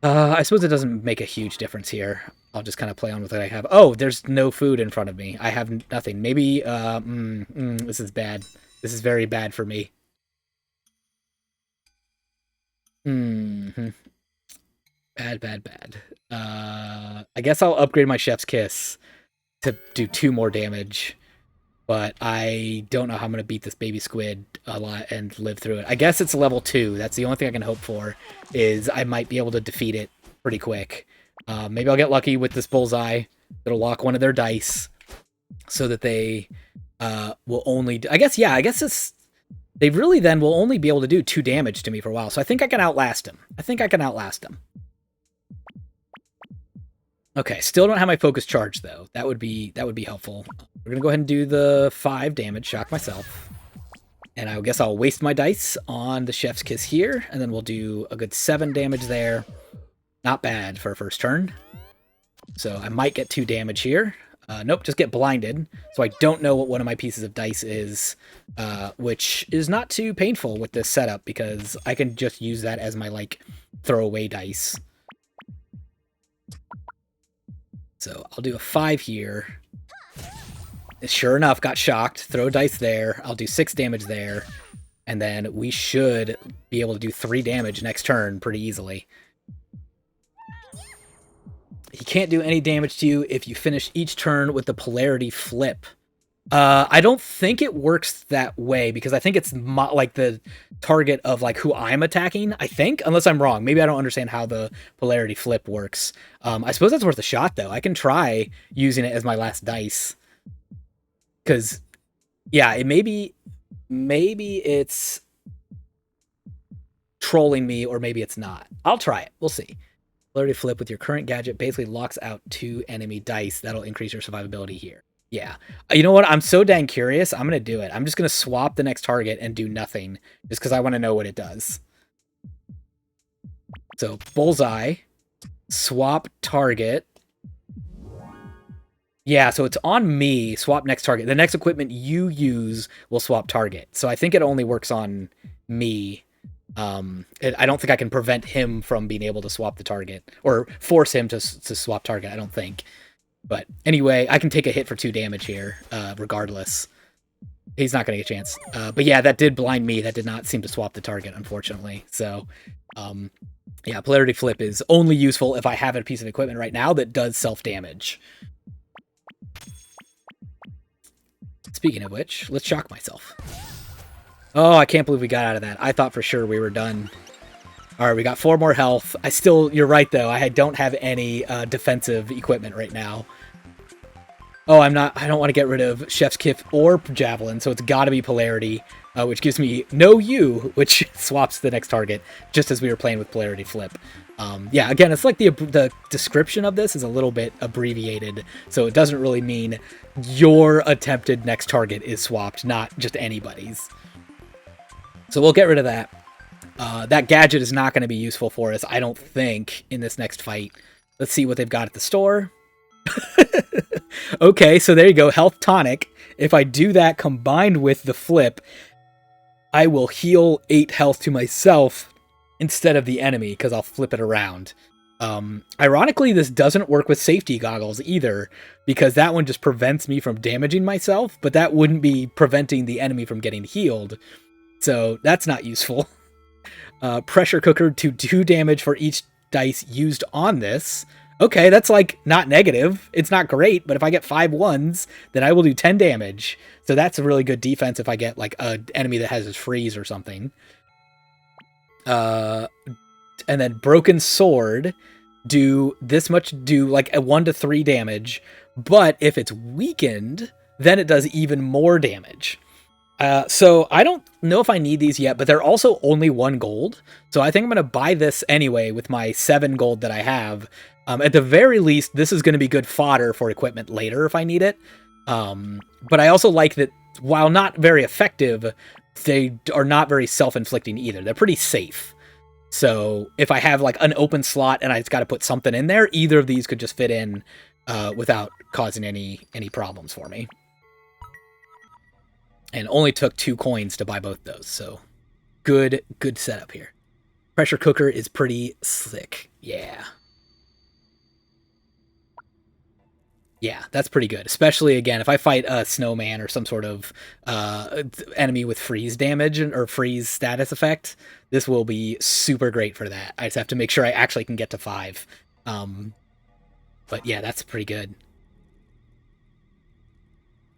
I suppose it doesn't make a huge difference here. I'll just kind of play on with what I have. Oh, there's no food in front of me. I have nothing. Maybe, this is bad. This is very bad for me. Hmm. Bad, bad, bad. I guess I'll upgrade my Chef's Kiss to do 2 more damage. But I don't know how I'm going to beat this baby squid a lot and live through it. I guess it's level 2. That's the only thing I can hope for, is I might be able to defeat it pretty quick. Maybe I'll get lucky with this bullseye. It'll lock one of their dice so that they will only... I guess it's... They really then will only be able to do 2 damage to me for a while. So I think I can outlast him. Okay, still don't have my focus charge, though. That would be helpful. We're going to go ahead and do the 5 damage, shock myself. And I guess I'll waste my dice on the Chef's Kiss here, and then we'll do a good 7 damage there. Not bad for a first turn. So I might get 2 damage here. Nope, just get blinded. So I don't know what one of my pieces of dice is, which is not too painful with this setup, because I can just use that as my, like, throwaway dice. So I'll do a 5 here. Sure enough, got shocked. Throw dice there. I'll do 6 damage there. And then we should be able to do 3 damage next turn pretty easily. He can't do any damage to you if you finish each turn with the polarity flip. I don't think it works that way, because I think it's like the target of like who I'm attacking, I think, unless I'm wrong. Maybe I don't understand how the polarity flip works. I suppose that's worth a shot, though. I can try using it as my last dice. Because, yeah, it maybe it's trolling me, or maybe it's not. I'll try it. We'll see. Polarity flip with your current gadget basically locks out 2 enemy dice. That'll increase your survivability here. Yeah. You know what? I'm so dang curious. I'm going to do it. I'm just going to swap the next target and do nothing, just because I want to know what it does. So, bullseye. Swap target. Yeah, so it's on me. Swap next target. The next equipment you use will swap target. So I think it only works on me. I don't think I can prevent him from being able to swap the target, or force him to swap target, I don't think. But anyway, I can take a hit for 2 damage here, regardless. He's not going to get a chance. But yeah, that did blind me. That did not seem to swap the target, unfortunately. So, yeah, polarity flip is only useful if I have a piece of equipment right now that does self-damage. Speaking of which, let's shock myself. Oh, I can't believe we got out of that. I thought for sure we were done. All right, we got 4 more health. You're right, though. I don't have any defensive equipment right now. Oh, I don't want to get rid of Chef's Kiss or Javelin, so it's got to be Polarity, which gives me no U, which swaps the next target, just as we were playing with Polarity Flip. Yeah, again, it's like the description of this is a little bit abbreviated, so it doesn't really mean your attempted next target is swapped, not just anybody's. So we'll get rid of that. That gadget is not going to be useful for us, I don't think, in this next fight. Let's see what they've got at the store. Okay, so there you go, Health Tonic. If I do that combined with the flip, I will heal 8 health to myself instead of the enemy, because I'll flip it around. Ironically, this doesn't work with safety goggles either, because that one just prevents me from damaging myself, but that wouldn't be preventing the enemy from getting healed. So that's not useful. Pressure cooker to 2 damage for each dice used on this. Okay, that's like not negative. It's not great, but if I get 5 ones, then I will do 10 damage. So that's a really good defense if I get like an enemy that has his freeze or something. And then broken sword, do this much, do like a 1 to 3 damage, but if it's weakened, then it does even more damage. So I don't know if I need these yet, but they're also only 1 gold. So I think I'm going to buy this anyway with my 7 gold that I have. At the very least, this is going to be good fodder for equipment later if I need it. But I also like that while not very effective, they are not very self-inflicting either. They're pretty safe. So if I have like an open slot and I just got to put something in there, either of these could just fit in without causing any problems for me. And only took 2 coins to buy both those, so good setup here. Pressure cooker is pretty slick, yeah. Yeah, that's pretty good. Especially, again, if I fight a snowman or some sort of enemy with freeze damage or freeze status effect, this will be super great for that. I just have to make sure I actually can get to 5. Um, but yeah, that's pretty good.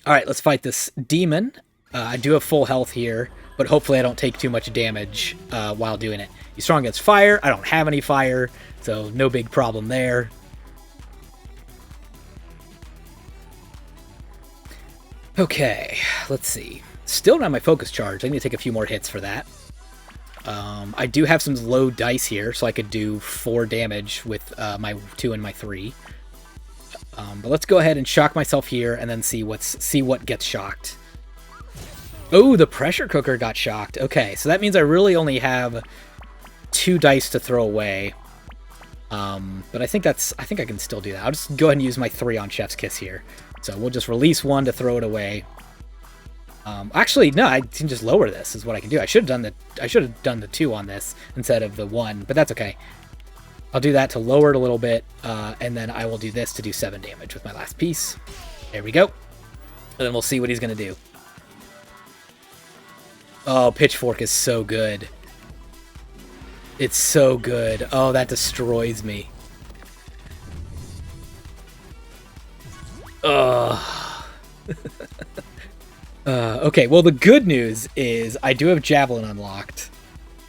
All right, let's fight this demon. I do have full health here, but hopefully I don't take too much damage while doing it. He's strong against fire. I don't have any fire, so no big problem there. Okay, let's see. Still not my focus charge. I need to take a few more hits for that. I do have some low dice here, so I could do 4 damage with my 2 and my 3. But let's go ahead and shock myself here, and then see what gets shocked. Oh, the pressure cooker got shocked. Okay, so that means I really only have 2 dice to throw away. But I think I can still do that. I'll just go ahead and use my 3 on Chef's Kiss here. So we'll just release 1 to throw it away. Actually, no, I can just lower this is what I can do. I should have done the 2 on this instead of the 1, but that's okay. I'll do that to lower it a little bit, and then I will do this to do 7 damage with my last piece. There we go. And then we'll see what he's going to do. Oh, Pitchfork is so good. It's so good. Oh, that destroys me. Okay, well, the good news is I do have Javelin unlocked.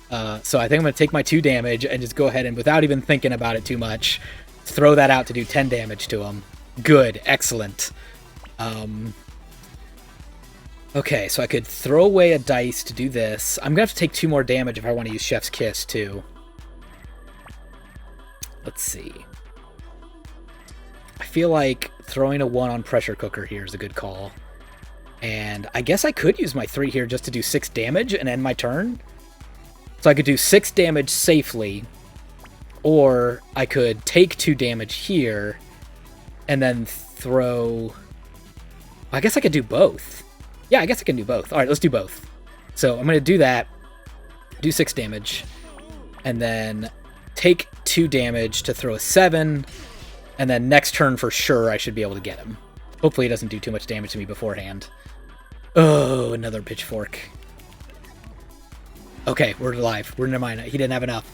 So I think I'm going to take my 2 damage and just go ahead and, without even thinking about it too much, throw that out to do 10 damage to him. Good. Excellent. Okay, so I could throw away a dice to do this. I'm going to have to take 2 more damage if I want to use Chef's Kiss, too. Let's see. I feel like throwing a 1 on Pressure Cooker here is a good call. And I guess I could use my 3 here just to do 6 damage and end my turn. So I could do 6 damage safely, or I could take 2 damage here and then throw... I guess I could do both. Yeah, I guess I can do both. All right, let's do both. So I'm going to do that, do 6 damage, and then take 2 damage to throw a 7, and then next turn for sure I should be able to get him. Hopefully he doesn't do too much damage to me beforehand. Oh, another Pitchfork. Okay, we're alive. We're never mind. He didn't have enough.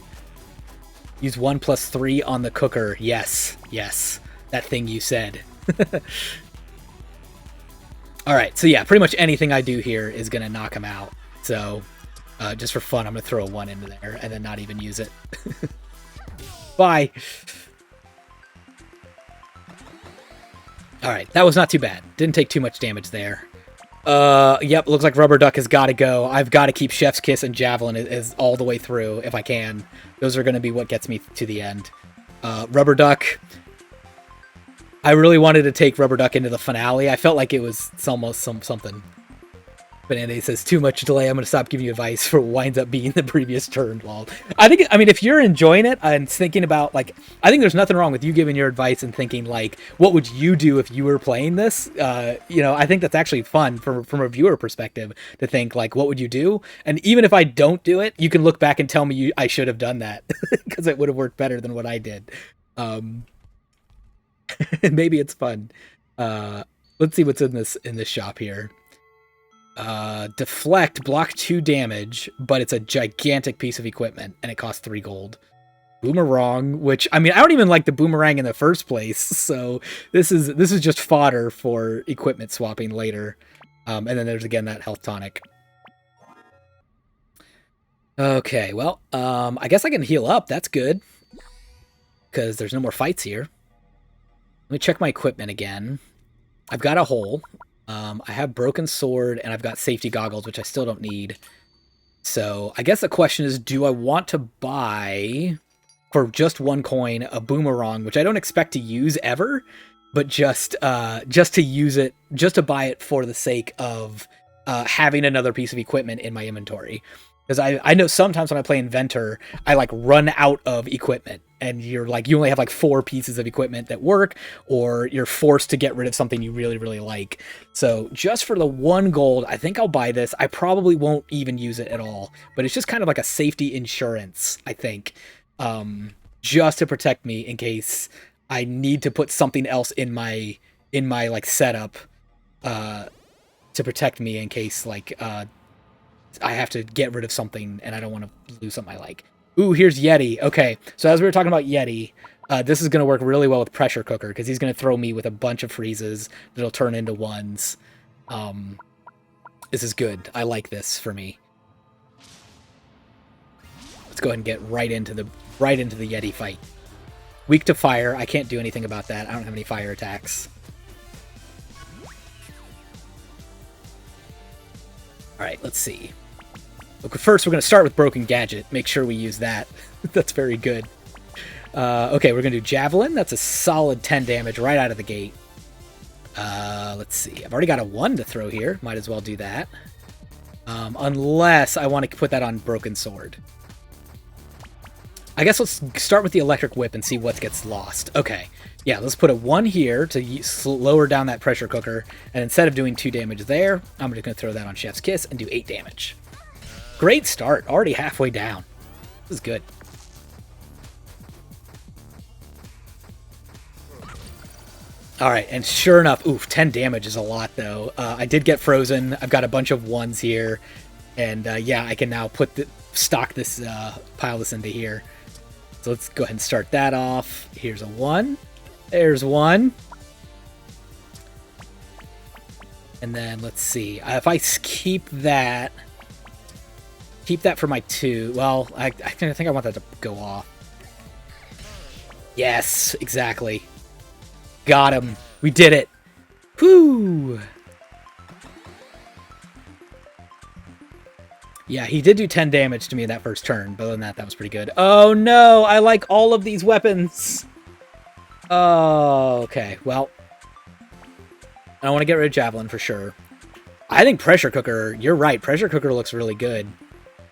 Use 1 plus 3 on the cooker. Yes, yes. That thing you said. Alright, so yeah, pretty much anything I do here is going to knock him out. So, just for fun, I'm going to throw a 1 into there and then not even use it. Bye! Alright, that was not too bad. Didn't take too much damage there. Yep, looks like Rubber Duck has got to go. I've got to keep Chef's Kiss and Javelin is all the way through, if I can. Those are going to be what gets me to the end. Rubber Duck... I really wanted to take Rubber Duck into the finale. I felt like it was almost something. But Andy says, too much delay. I'm going to stop giving you advice for what winds up being the previous turn. Well, I mean, if you're enjoying it and thinking about, like, I think there's nothing wrong with you giving your advice and thinking, like, what would you do if you were playing this? You know, I think that's actually fun from a viewer perspective to think, like, what would you do? And even if I don't do it, you can look back and tell me I should have done that because it would have worked better than what I did. Maybe it's fun. Let's see what's in this shop here. Deflect, block 2 damage, but it's a gigantic piece of equipment, and it costs 3 gold. Boomerang, which, I mean, I don't even like the boomerang in the first place, so this is just fodder for equipment swapping later. And then there's, again, that health tonic. Okay, well, I guess I can heal up. That's good, because there's no more fights here. Let me check my equipment again. I've got a hole. I have broken sword, and I've got safety goggles, which I still don't need. So I guess the question is, do I want to buy, for just 1 coin, a boomerang, which I don't expect to use ever, but just to use it, just to buy it for the sake of having another piece of equipment in my inventory. Because I know sometimes when I play Inventor, I like run out of equipment, and you're like, you only have like 4 pieces of equipment that work, or you're forced to get rid of something you really, really like. So just for the 1 gold, I think I'll buy this. I probably won't even use it at all, but it's just kind of like a safety insurance, I think, just to protect me in case I need to put something else in my in my like setup to protect me in case like I have to get rid of something and I don't want to lose something I like. Ooh, here's Yeti. Okay, so as we were talking about Yeti, this is going to work really well with Pressure Cooker because he's going to throw me with a bunch of freezes that'll turn into ones. This is good. I like this for me. Let's go ahead and get right into the Yeti fight. Weak to fire. I can't do anything about that. I don't have any fire attacks. All right, let's see. Okay, first, we're going to start with Broken Gadget. Make sure we use that. That's very good. Okay, we're going to do Javelin. That's a solid 10 damage right out of the gate. Let's see. I've already got a 1 to throw here. Might as well do that. Unless I want to put that on Broken Sword. I guess let's start with the Electric Whip and see what gets lost. Okay. Yeah, let's put a 1 here to lower down that Pressure Cooker. And instead of doing 2 damage there, I'm just going to throw that on Chef's Kiss and do 8 damage. Great start. Already halfway down. This is good. Alright, and sure enough, oof, 10 damage is a lot, though. I did get frozen. I've got a bunch of 1s here. And, yeah, I can now stock this, pile this into here. So let's go ahead and start that off. Here's a 1. There's 1. And then, let's see. If I keep that for my 2. Well, I think I want that to go off. Yes, exactly. Got him. We did it. Whoo! Yeah, he did do 10 damage to me in that first turn, but other than that, that was pretty good. Oh no, I like all of these weapons. Oh, okay, well. I want to get rid of Javelin for sure. I think Pressure Cooker, you're right, Pressure Cooker looks really good.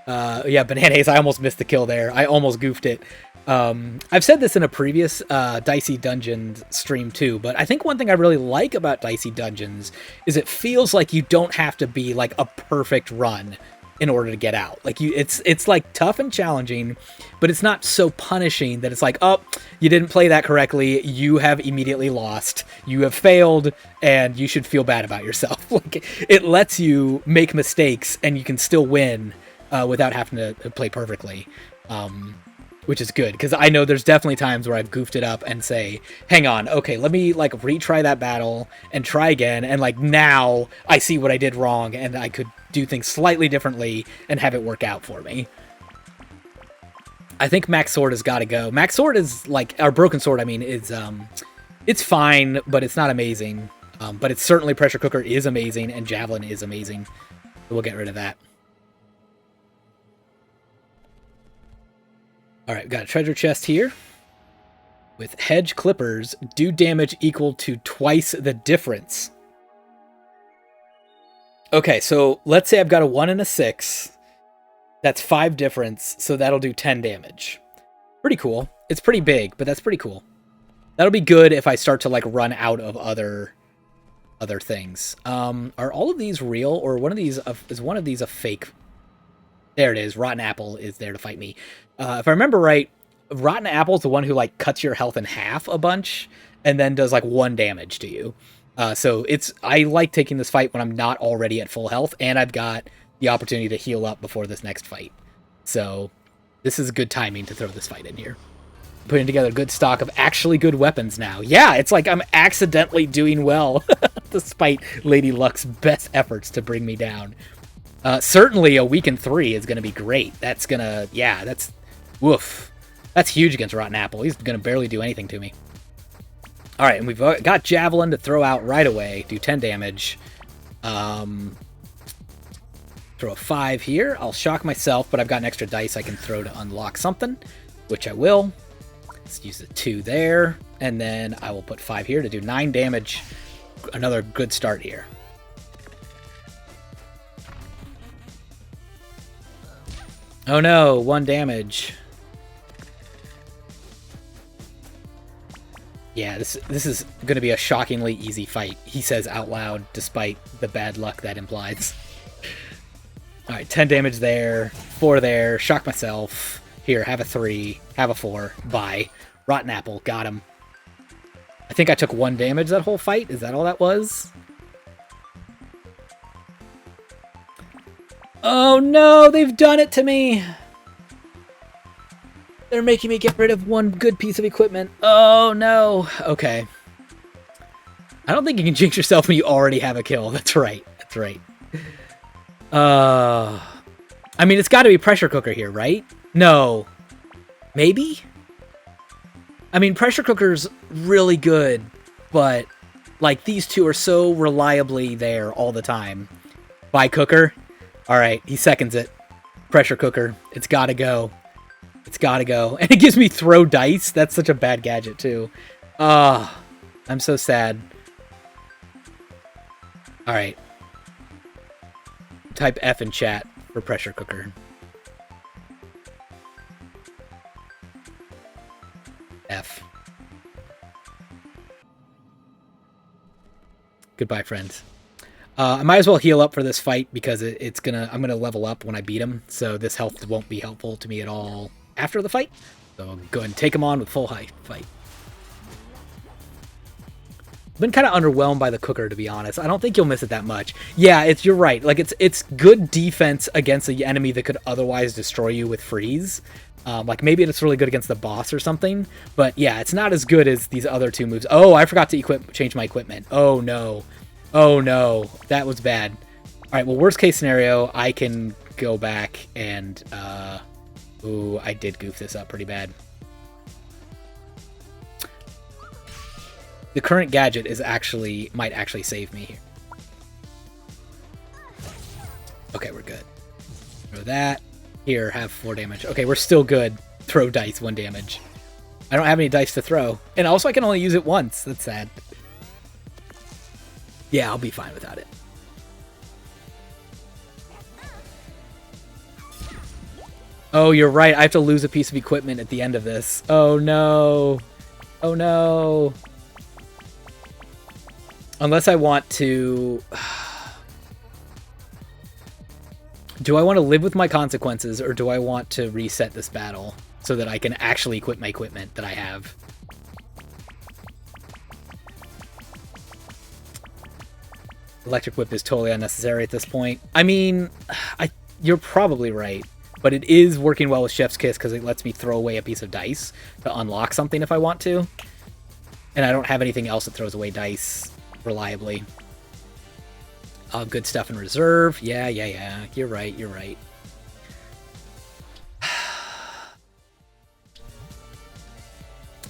Yeah, Bananas, I almost missed the kill there. I almost goofed it. I've said this in a previous Dicey Dungeons stream too, but I think one thing I really like about Dicey Dungeons is it feels like you don't have to be like a perfect run in order to get out. Like it's like tough and challenging, but it's not so punishing that it's like, oh, you didn't play that correctly, you have immediately lost, you have failed, and you should feel bad about yourself. Like it lets you make mistakes and you can still win without having to play perfectly. Which is good, because I know there's definitely times where I've goofed it up and say, hang on, okay, let me like retry that battle and try again, and like now I see what I did wrong and I could do things slightly differently and have it work out for me. I think Max Sword has got to go. Max Sword is like, or Broken Sword, I mean, is it's fine, but it's not amazing. But it's certainly Pressure Cooker is amazing and Javelin is amazing. So we'll get rid of that. Alright, we've got a treasure chest here. With Hedge Clippers, do damage equal to twice the difference. Okay, so let's say I've got a 1 and a 6. That's 5 difference, so that'll do 10 damage. Pretty cool. It's pretty big, but that's pretty cool. That'll be good if I start to like run out of other things. Are all of these real, or is one of these a fake? There it is. Rotten Apple is there to fight me. If I remember right, Rotten Apple is the one who like cuts your health in half a bunch and then does like 1 damage to you. So I like taking this fight when I'm not already at full health and I've got the opportunity to heal up before this next fight. So this is good timing to throw this fight in here. Putting together a good stock of actually good weapons now. Yeah, it's like I'm accidentally doing well despite Lady Luck's best efforts to bring me down. Certainly a weaken 3 is going to be great. That's going to, yeah, that's, woof. That's huge against Rotten Apple. He's going to barely do anything to me. All right, and we've got Javelin to throw out right away. Do 10 damage. Throw a 5 here. I'll shock myself, but I've got an extra dice I can throw to unlock something, which I will. Let's use the 2 there, and then I will put 5 here to do 9 damage. Another good start here. Oh no, 1 damage. Yeah, this is going to be a shockingly easy fight, he says out loud, despite the bad luck that implies. Alright, 10 damage there, 4 there, shock myself. Here, have a 3, have a 4, bye. Rotten Apple, got him. I think I took 1 damage that whole fight. Is that all that was? Oh no, they've done it to me. They're making me get rid of 1 good piece of equipment. Oh no. Okay. I don't think you can jinx yourself when you already have a kill. That's right. That's right. I mean, it's got to be pressure cooker here, right? No. Maybe? I mean, pressure cooker's really good, but like these two are so reliably there all the time. By cooker. All right, he seconds it. Pressure cooker. It's got to go. It's got to go. And it gives me throw dice. That's such a bad gadget, too. I'm so sad. All right. Type F in chat for pressure cooker. F. Goodbye, friends. I might as well heal up for this fight because I'm gonna level up when I beat him, so this health won't be helpful to me at all after the fight. So I'll go ahead and take him on with full height fight. I've been kind of underwhelmed by the cooker, to be honest. I don't think you'll miss it that much. Yeah, you're right. Like it's good defense against an enemy that could otherwise destroy you with freeze. Like maybe it's really good against the boss or something. But yeah, it's not as good as these other 2 moves. Oh, I forgot to change my equipment. Oh no. Oh no, that was bad. All right, well, worst case scenario, I can go back and, ooh, I did goof this up pretty bad. The current gadget might actually save me here. Okay, we're good. Throw that. Here, have 4 damage. Okay, we're still good. Throw dice, 1 damage. I don't have any dice to throw. And also, I can only use it once. That's sad. Yeah, I'll be fine without it. Oh, you're right. I have to lose a piece of equipment at the end of this. Oh, no. Oh, no. Unless I want to... Do I want to live with my consequences, or do I want to reset this battle so that I can actually equip my equipment that I have? Electric Whip is totally unnecessary at this point. I mean, you're probably right, but it is working well with Chef's Kiss because it lets me throw away a piece of dice to unlock something if I want to. And I don't have anything else that throws away dice reliably. Good stuff in reserve. Yeah. You're right.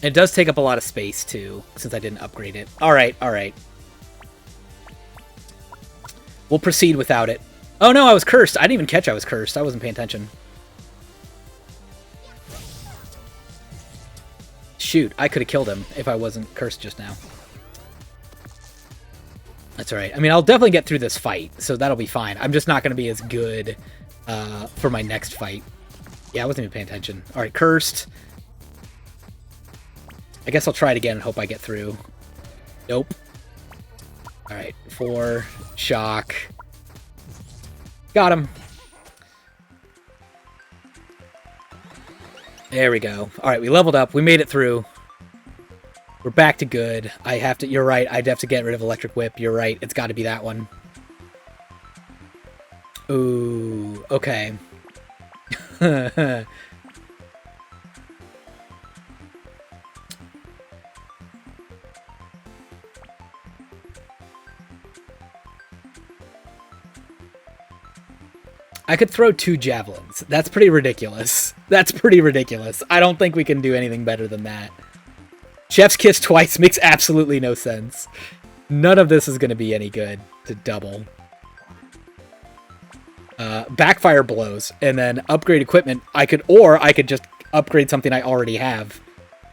It does take up a lot of space, too, since I didn't upgrade it. All right. We'll proceed without it. Oh, no, I was cursed. I didn't even catch I was cursed. I wasn't paying attention. Shoot, I could have killed him if I wasn't cursed just now. That's all right. I mean, I'll definitely get through this fight, so that'll be fine. I'm just not going to be as good for my next fight. Yeah, I wasn't even paying attention. All right, cursed. I guess I'll try it again and hope I get through. Nope. All right, 4, shock. Got him. There we go. All right, we leveled up. We made it through. We're back to good. You're right. I'd have to get rid of Electric Whip. You're right. It's got to be that one. Ooh, okay. I could throw 2 javelins. That's pretty ridiculous. That's pretty ridiculous. I don't think we can do anything better than that. Chef's Kiss twice makes absolutely no sense. None of this is going to be any good to double. Backfire blows, and then upgrade equipment. I could just upgrade something I already have.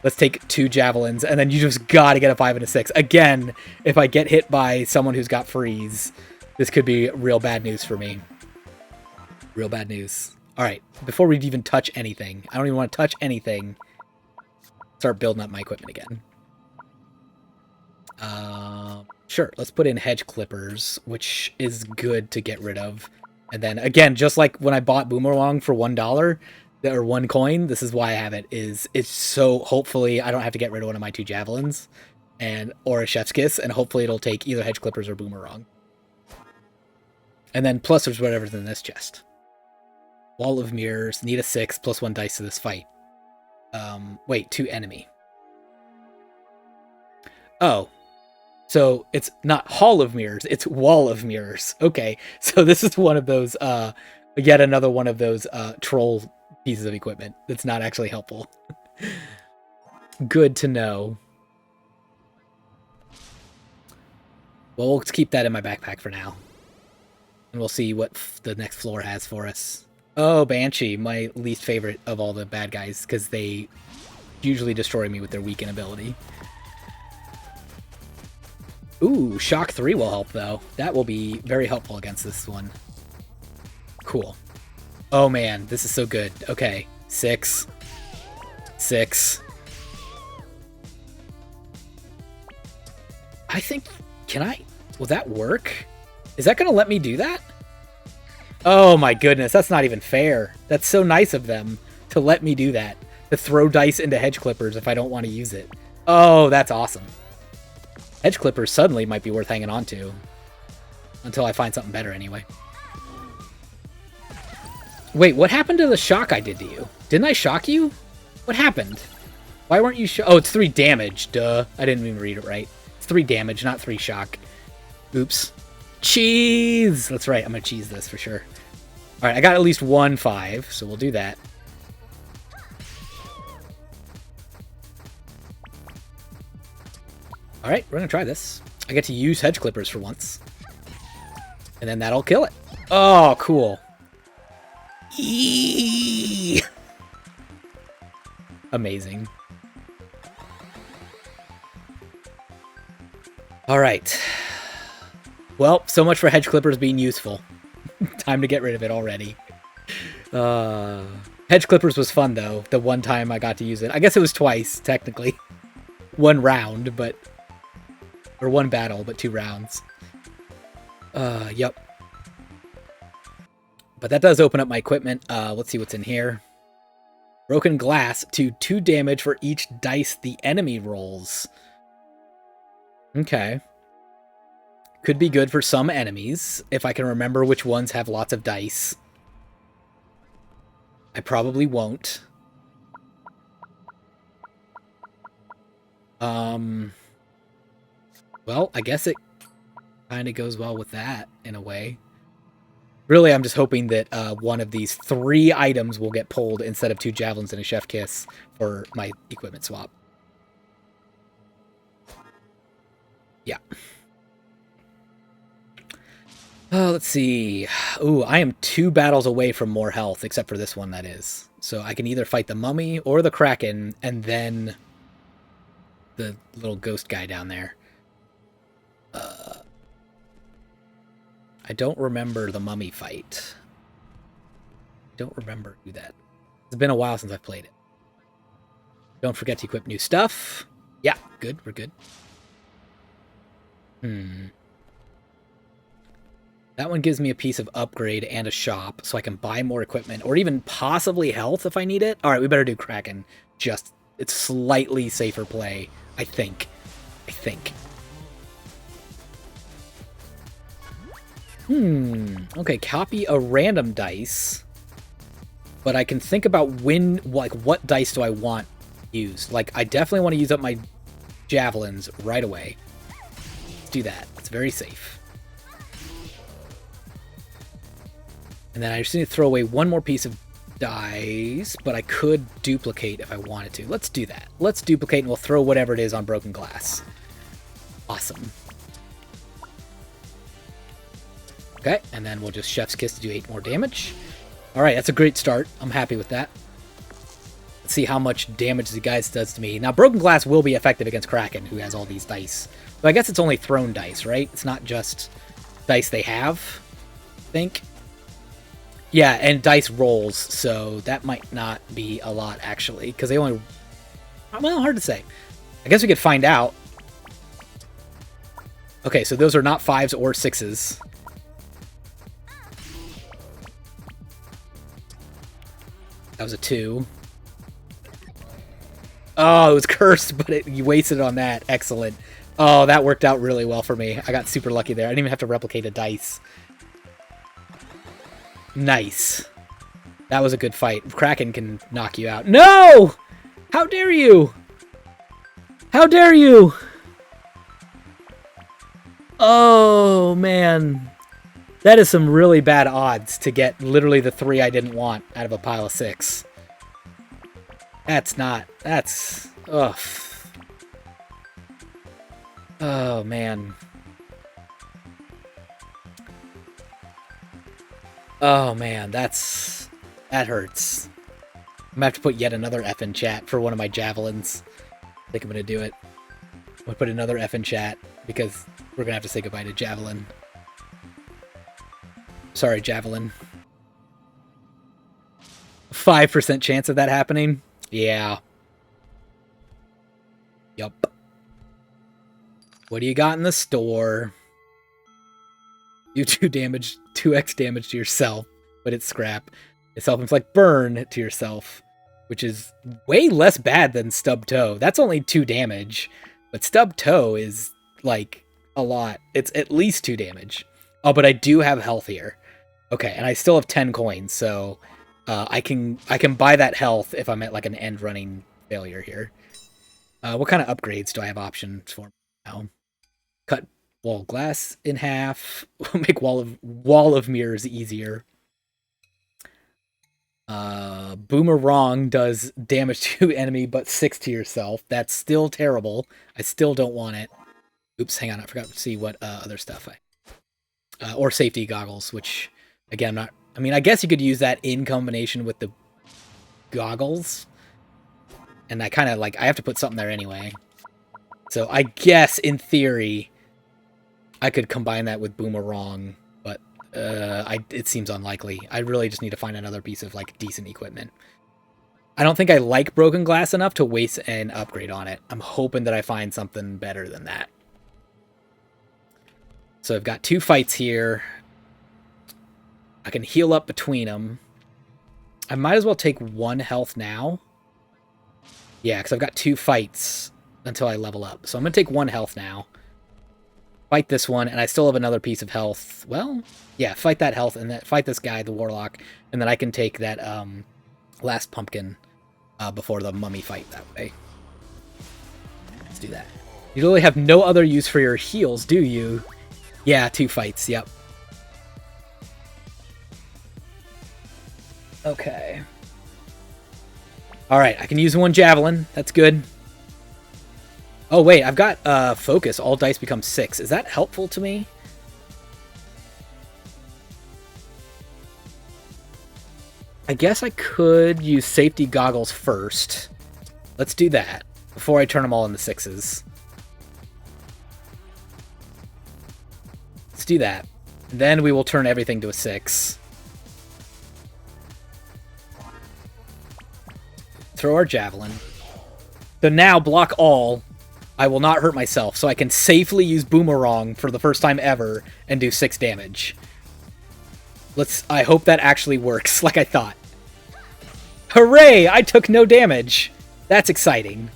Let's take 2 javelins, and then you just gotta get a 5 and a 6. Again, if I get hit by someone who's got freeze, this could be real bad news for me. Real bad news. Alright, before we even touch anything, I don't even want to touch anything. Start building up my equipment again. Sure, let's put in hedge clippers, which is good to get rid of. And then, again, just like when I bought Boomerang for $1, or 1 coin, this is why I have it, it's so, hopefully, I don't have to get rid of one of my 2 javelins. or a Chef's Kiss, and hopefully it'll take either Hedge Clippers or Boomerang. And then plus there's whatever's in this chest. Wall of Mirrors, need a 6, +1 dice to this fight. Wait, 2 enemy. Oh, so it's not Hall of Mirrors, it's Wall of Mirrors. Okay, so this is one of those, yet another one of those troll pieces of equipment that's not actually helpful. Good to know. Well, we'll keep that in my backpack for now. And we'll see what the next floor has for us. Oh, Banshee, my least favorite of all the bad guys, because they usually destroy me with their weaken ability. Ooh, Shock 3 will help, though. That will be very helpful against this one. Cool. Oh, man, this is so good. Okay, 6. 6. I think... Can I... Will that work? Is that going to let me do that? Oh my goodness, that's not even fair. That's so nice of them to let me do that. To throw dice into Hedge Clippers if I don't want to use it. Oh, that's awesome. Hedge Clippers suddenly might be worth hanging on to. Until I find something better anyway. Wait, what happened to the shock I did to you? Didn't I shock you? What happened? Why weren't you Oh, it's 3 damage. Duh. I didn't even read it right. It's 3 damage, not 3 shock. Oops. Cheese! That's right, I'm gonna cheese this for sure. Alright, I got at least 1 5, so we'll do that. Alright, we're gonna try this. I get to use Hedge Clippers for once. And then that'll kill it. Oh, cool. Eee! Amazing. Alright. Well, so much for Hedge Clippers being useful. Time to get rid of it already. Hedge Clippers was fun, though. The one time I got to use it. I guess it was twice, technically. 1 round, but... Or 1 battle, but 2 rounds. Yep. But that does open up my equipment. Let's see what's in here. Broken glass to 2 damage for each dice the enemy rolls. Okay. Could be good for some enemies, if I can remember which ones have lots of dice. I probably won't. Well, I guess it kind of goes well with that, in a way. Really, I'm just hoping that one of these 3 items will get pulled instead of 2 javelins and a chef kiss for my equipment swap. Yeah. Let's see. Ooh, I am 2 battles away from more health, except for this one, that is. So I can either fight the mummy or the kraken, and then the little ghost guy down there. I don't remember the mummy fight. Don't remember who that. It's been a while since I've played it. Don't forget to equip new stuff. Yeah, good. We're good. That one gives me a piece of upgrade and a shop, so I can buy more equipment, or even possibly health if I need it. Alright, we better do Kraken. It's slightly safer play, I think. Okay, copy a random dice. But I can think about what dice do I want used. Like, I definitely want to use up my javelins right away. Let's do that. It's very safe. And then I just need to throw away 1 more piece of dice, but I could duplicate if I wanted to. Let's do that. Let's duplicate and we'll throw whatever it is on broken glass. Awesome. Okay, and then we'll just Chef's Kiss to do 8 more damage. Alright, that's a great start. I'm happy with that. Let's see how much damage the guy does to me. Now, broken glass will be effective against Kraken, who has all these dice. But I guess it's only thrown dice, right? It's not just dice they have, I think. Yeah, and dice rolls, so that might not be a lot, actually. Because they only... Well, hard to say. I guess we could find out. Okay, so those are not 5s or 6s. That was a 2. Oh, it was cursed, but you wasted it on that. Excellent. Oh, that worked out really well for me. I got super lucky there. I didn't even have to replicate a dice. Nice. That was a good fight. Kraken can knock you out. No! How dare you? How dare you? Oh, man. That is some really bad odds to get literally the 3 I didn't want out of a pile of 6. That's not... That's... Ugh. Oh, man. Oh, man. That hurts. I'm gonna have to put yet another F in chat for one of my javelins. I think I'm gonna do it. I'm gonna put another F in chat because we're gonna have to say goodbye to Javelin. Sorry, Javelin. 5% chance of that happening? Yeah. Yup. What do you got in the store? You 2x damage to yourself, but it's scrap. It's self-inflict burn to yourself, which is way less bad than stub toe. That's only 2 damage, but stub toe is like a lot. It's at least 2 damage. Oh, but I do have health here. Okay, and I still have 10 coins, so I can buy that health if I'm at like an end running failure here. What kind of upgrades do I have options for now? Cut wall glass in half. Make wall of mirrors easier. Boomerang does damage to enemy but 6 to yourself. That's still terrible. I still don't want it. Oops, hang on. I forgot to see what other stuff or safety goggles, which again, I'm not... I mean, I guess you could use that in combination with the goggles. And I kind of like... I have to put something there anyway. So I guess, in theory, I could combine that with Boomerang, but it seems unlikely. I really just need to find another piece of like decent equipment. I don't think I like broken glass enough to waste an upgrade on it. I'm hoping that I find something better than that. So I've got 2 fights here. I can heal up between them. I might as well take 1 health now. Yeah, because I've got 2 fights until I level up. So I'm going to take 1 health now. Fight this one, and I still have another piece of health. Well, yeah, fight that health, and then fight this guy, the Warlock, and then I can take that last pumpkin before the mummy fight that way. Let's do that. You really have no other use for your heals, do you? Yeah, 2 fights, yep. Okay. Alright, I can use 1 javelin. That's good. Oh, wait, I've got focus. All dice become 6. Is that helpful to me? I guess I could use safety goggles first. Let's do that before I turn them all into 6s. Let's do that. Then we will turn everything to a 6. Throw our javelin. So now block all. I will not hurt myself, so I can safely use Boomerang for the first time ever and do 6 damage. I hope that actually works, like I thought. Hooray! I took no damage! That's exciting.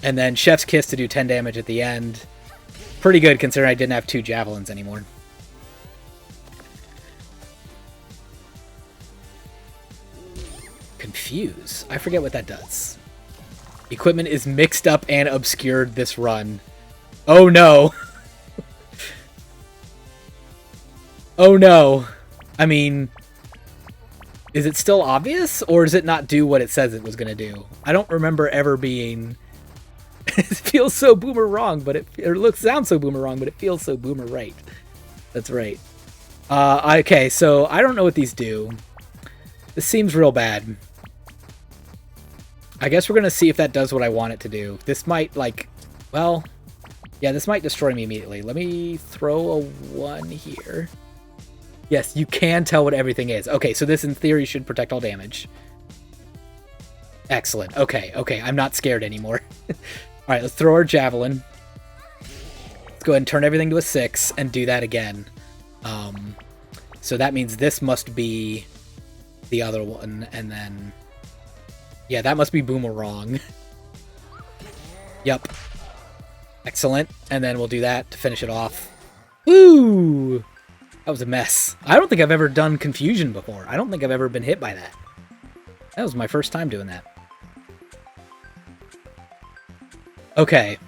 And then Chef's Kiss to do 10 damage at the end. Pretty good, considering I didn't have 2 javelins anymore. Confuse. I forget what that does. Equipment is mixed up and obscured this run. Oh no. Oh no. I mean, is it still obvious, or does it not do what it says it was going to do? I don't remember ever being... It feels so Boomerang, but sounds so Boomerang, but it feels so Boomer right. That's right. Okay, so I don't know what these do. This seems real bad. I guess we're going to see if that does what I want it to do. This might, like... Well... Yeah, this might destroy me immediately. Let me throw a 1 here. Yes, you can tell what everything is. Okay, so this, in theory, should protect all damage. Excellent. Okay, I'm not scared anymore. Alright, let's throw our javelin. Let's go ahead and turn everything to a 6 and do that again. So that means this must be the other one, and then... Yeah, that must be Boomerang. Yep. Excellent. And then we'll do that to finish it off. Woo! That was a mess. I don't think I've ever done confusion before. I don't think I've ever been hit by that. That was my first time doing that. Okay.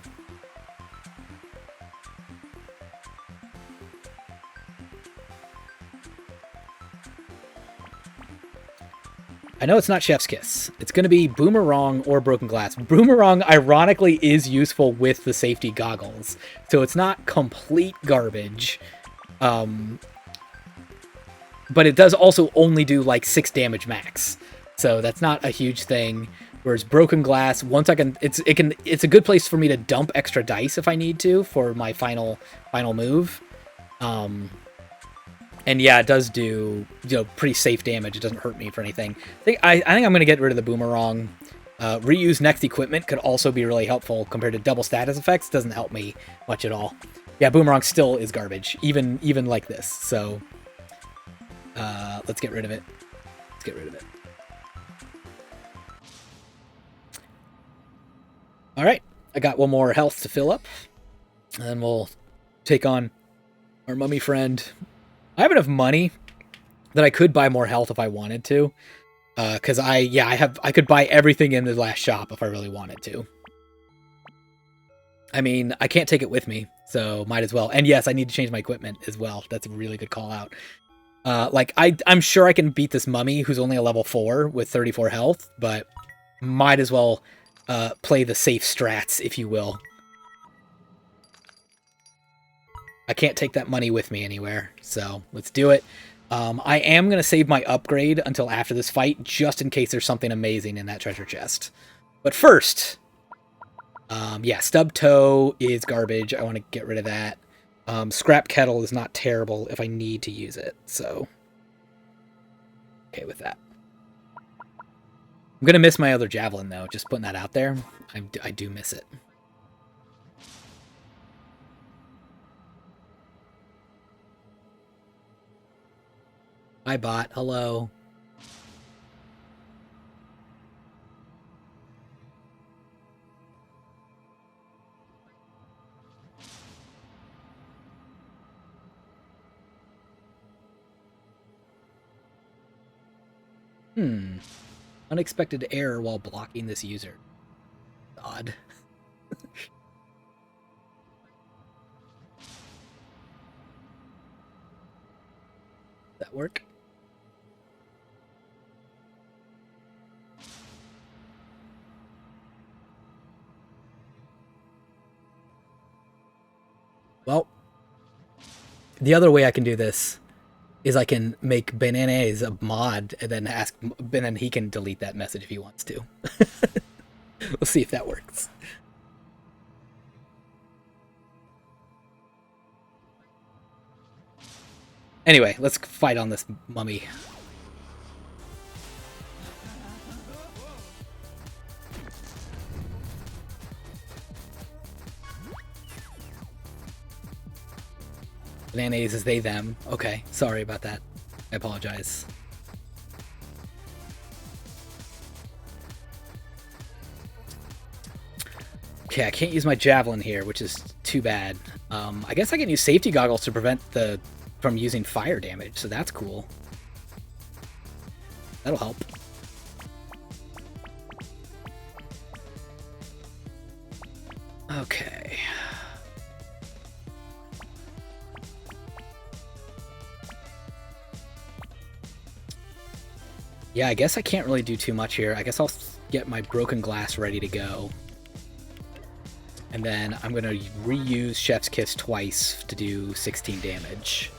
I know it's not Chef's Kiss. It's going to be Boomerang or Broken Glass. Boomerang, ironically, is useful with the safety goggles. So it's not complete garbage. But it does also only do like 6 damage max. So that's not a huge thing. Whereas Broken Glass, once I can... It's a good place for me to dump extra dice if I need to for my final move. And yeah, it does do, pretty safe damage. It doesn't hurt me for anything. I think I'm going to get rid of the Boomerang. Reuse next equipment could also be really helpful compared to double status effects. Doesn't help me much at all. Yeah, Boomerang still is garbage, even like this. So let's get rid of it. Let's get rid of it. All right, I got one more health to fill up, and then we'll take on our mummy friend. I have enough money that I could buy more health if I wanted to, because I could buy everything in the last shop if I really wanted to. I mean, I can't take it with me, so might as well. And yes, I need to change my equipment as well. That's a really good call out. I'm sure I can beat this mummy who's only a level 4 with 34 health, but might as well play the safe strats, if you will. I can't take that money with me anywhere, so let's do it. I am going to save my upgrade until after this fight, just in case there's something amazing in that treasure chest. But first, yeah, stub toe is garbage. I want to get rid of that. Scrap kettle is not terrible if I need to use it, so okay with that. I'm going to miss my other javelin, though, just putting that out there. I do miss it. Hi, bot. Hello. Unexpected error while blocking this user. Odd. That work? Well, the other way I can do this is I can make Bananas a mod and then he can delete that message if he wants to. We'll see if that works. Anyway, let's fight on this mummy. Bananas is they, them. Okay, sorry about that. I apologize. Okay, I can't use my javelin here, which is too bad. I guess I can use safety goggles to prevent from using fire damage, so that's cool. That'll help. Okay. Yeah, I guess I can't really do too much here. I guess I'll get my broken glass ready to go. And then I'm going to reuse Chef's Kiss twice to do 16 damage.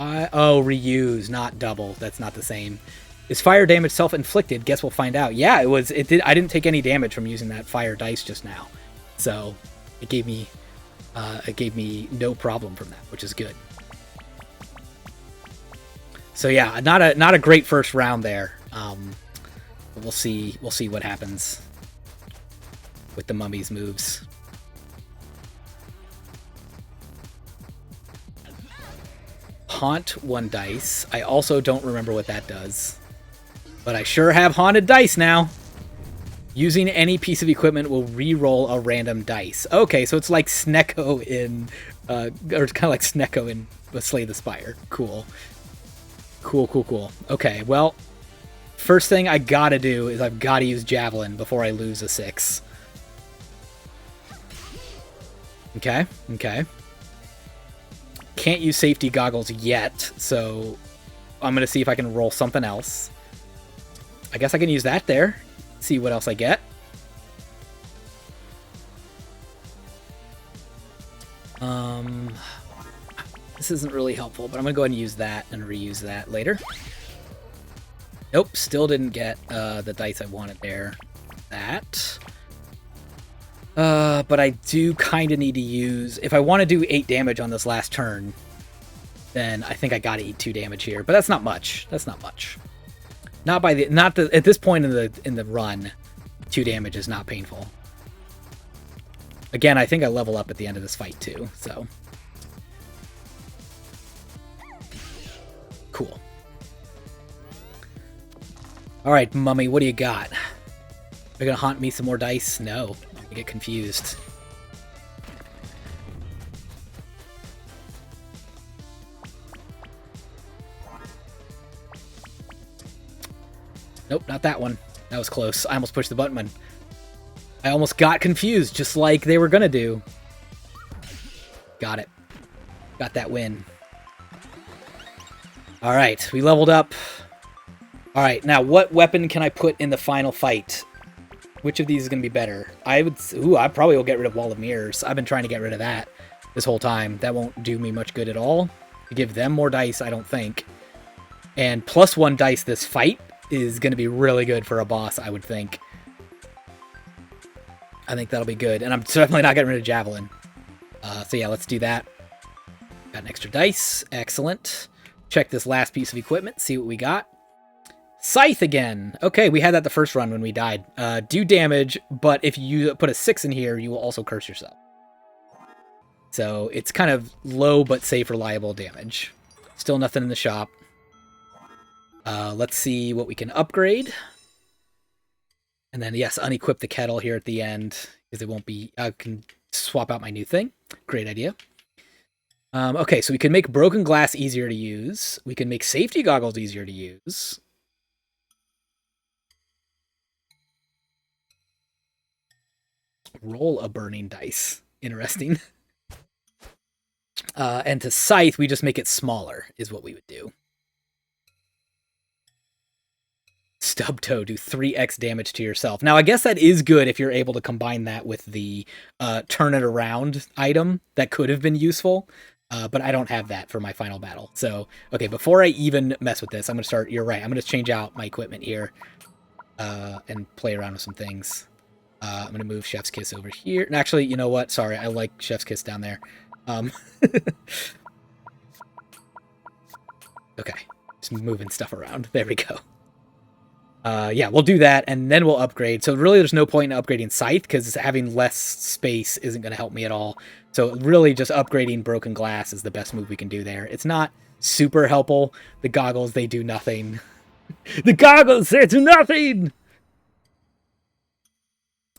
Oh, reuse, not double. That's not the same. Is fire damage self-inflicted? Guess we'll find out. Yeah, it was. It did. I didn't take any damage from using that fire dice just now, so it gave me no problem from that, which is good. So yeah, not a great first round there. We'll see what happens with the mummy's moves. Haunt 1 dice. I also don't remember what that does, but I sure have haunted dice now. Using any piece of equipment will re-roll a random dice. Okay, so it's like Snecko in, or it's kind of like Snecko in Slay the Spire. Cool. Cool. Okay, well, first thing I gotta do is I've gotta use Javelin before I lose a 6. Okay. Can't use safety goggles yet, so I'm gonna see if I can roll something else. I guess I can use that there. See what else I get. This isn't really helpful, but I'm gonna go ahead and use that and reuse that later. Nope, still didn't get the dice I wanted there. That. But I do kind of need to use... If I want to do 8 damage on this last turn, then I think I gotta eat 2 damage here. But that's not much. At this point in the run, 2 damage is not painful. Again, I think I level up at the end of this fight too, so... Cool. Alright, Mummy, what do you got? Are you gonna haunt me some more dice? No. I'm gonna get confused. Nope, not that one. That was close. I almost pushed the button. I almost got confused, just like they were gonna do. Got it. Got that win. Alright, we leveled up. Alright, now what weapon can I put in the final fight? Which of these is going to be better? I probably will get rid of Wall of Mirrors. I've been trying to get rid of that this whole time. That won't do me much good at all. To give them more dice, I don't think. And +1 dice this fight is going to be really good for a boss, I would think. I think that'll be good. And I'm definitely not getting rid of Javelin. So yeah, let's do that. Got an extra dice. Excellent. Check this last piece of equipment, see what we got. Scythe again. Okay, we had that the first run when we died. Do damage, but if you put a 6 in here, you will also curse yourself. So it's kind of low but safe, reliable damage. Still nothing in the shop. Let's see what we can upgrade. And then, yes, unequip the kettle here at the end, because it won't be... I can swap out my new thing. Great idea. Okay, so we can make broken glass easier to use. We can make safety goggles easier to use. Roll a burning dice. Interesting. And to Scythe, we just make it smaller, is what we would do. Stub toe, do 3x damage to yourself. Now, I guess that is good if you're able to combine that with the turn it around item. That could have been useful, but I don't have that for my final battle. So, okay, before I even mess with this, I'm going to start... You're right, I'm going to change out my equipment here and play around with some things. I'm going to move Chef's Kiss over here. And actually, you know what? Sorry, I like Chef's Kiss down there. Okay, just moving stuff around. There we go. Yeah, we'll do that, and then we'll upgrade. So really, there's no point in upgrading Scythe, because having less space isn't going to help me at all. So really, just upgrading Broken Glass is the best move we can do there. It's not super helpful. The goggles, they do nothing. The goggles, they do nothing!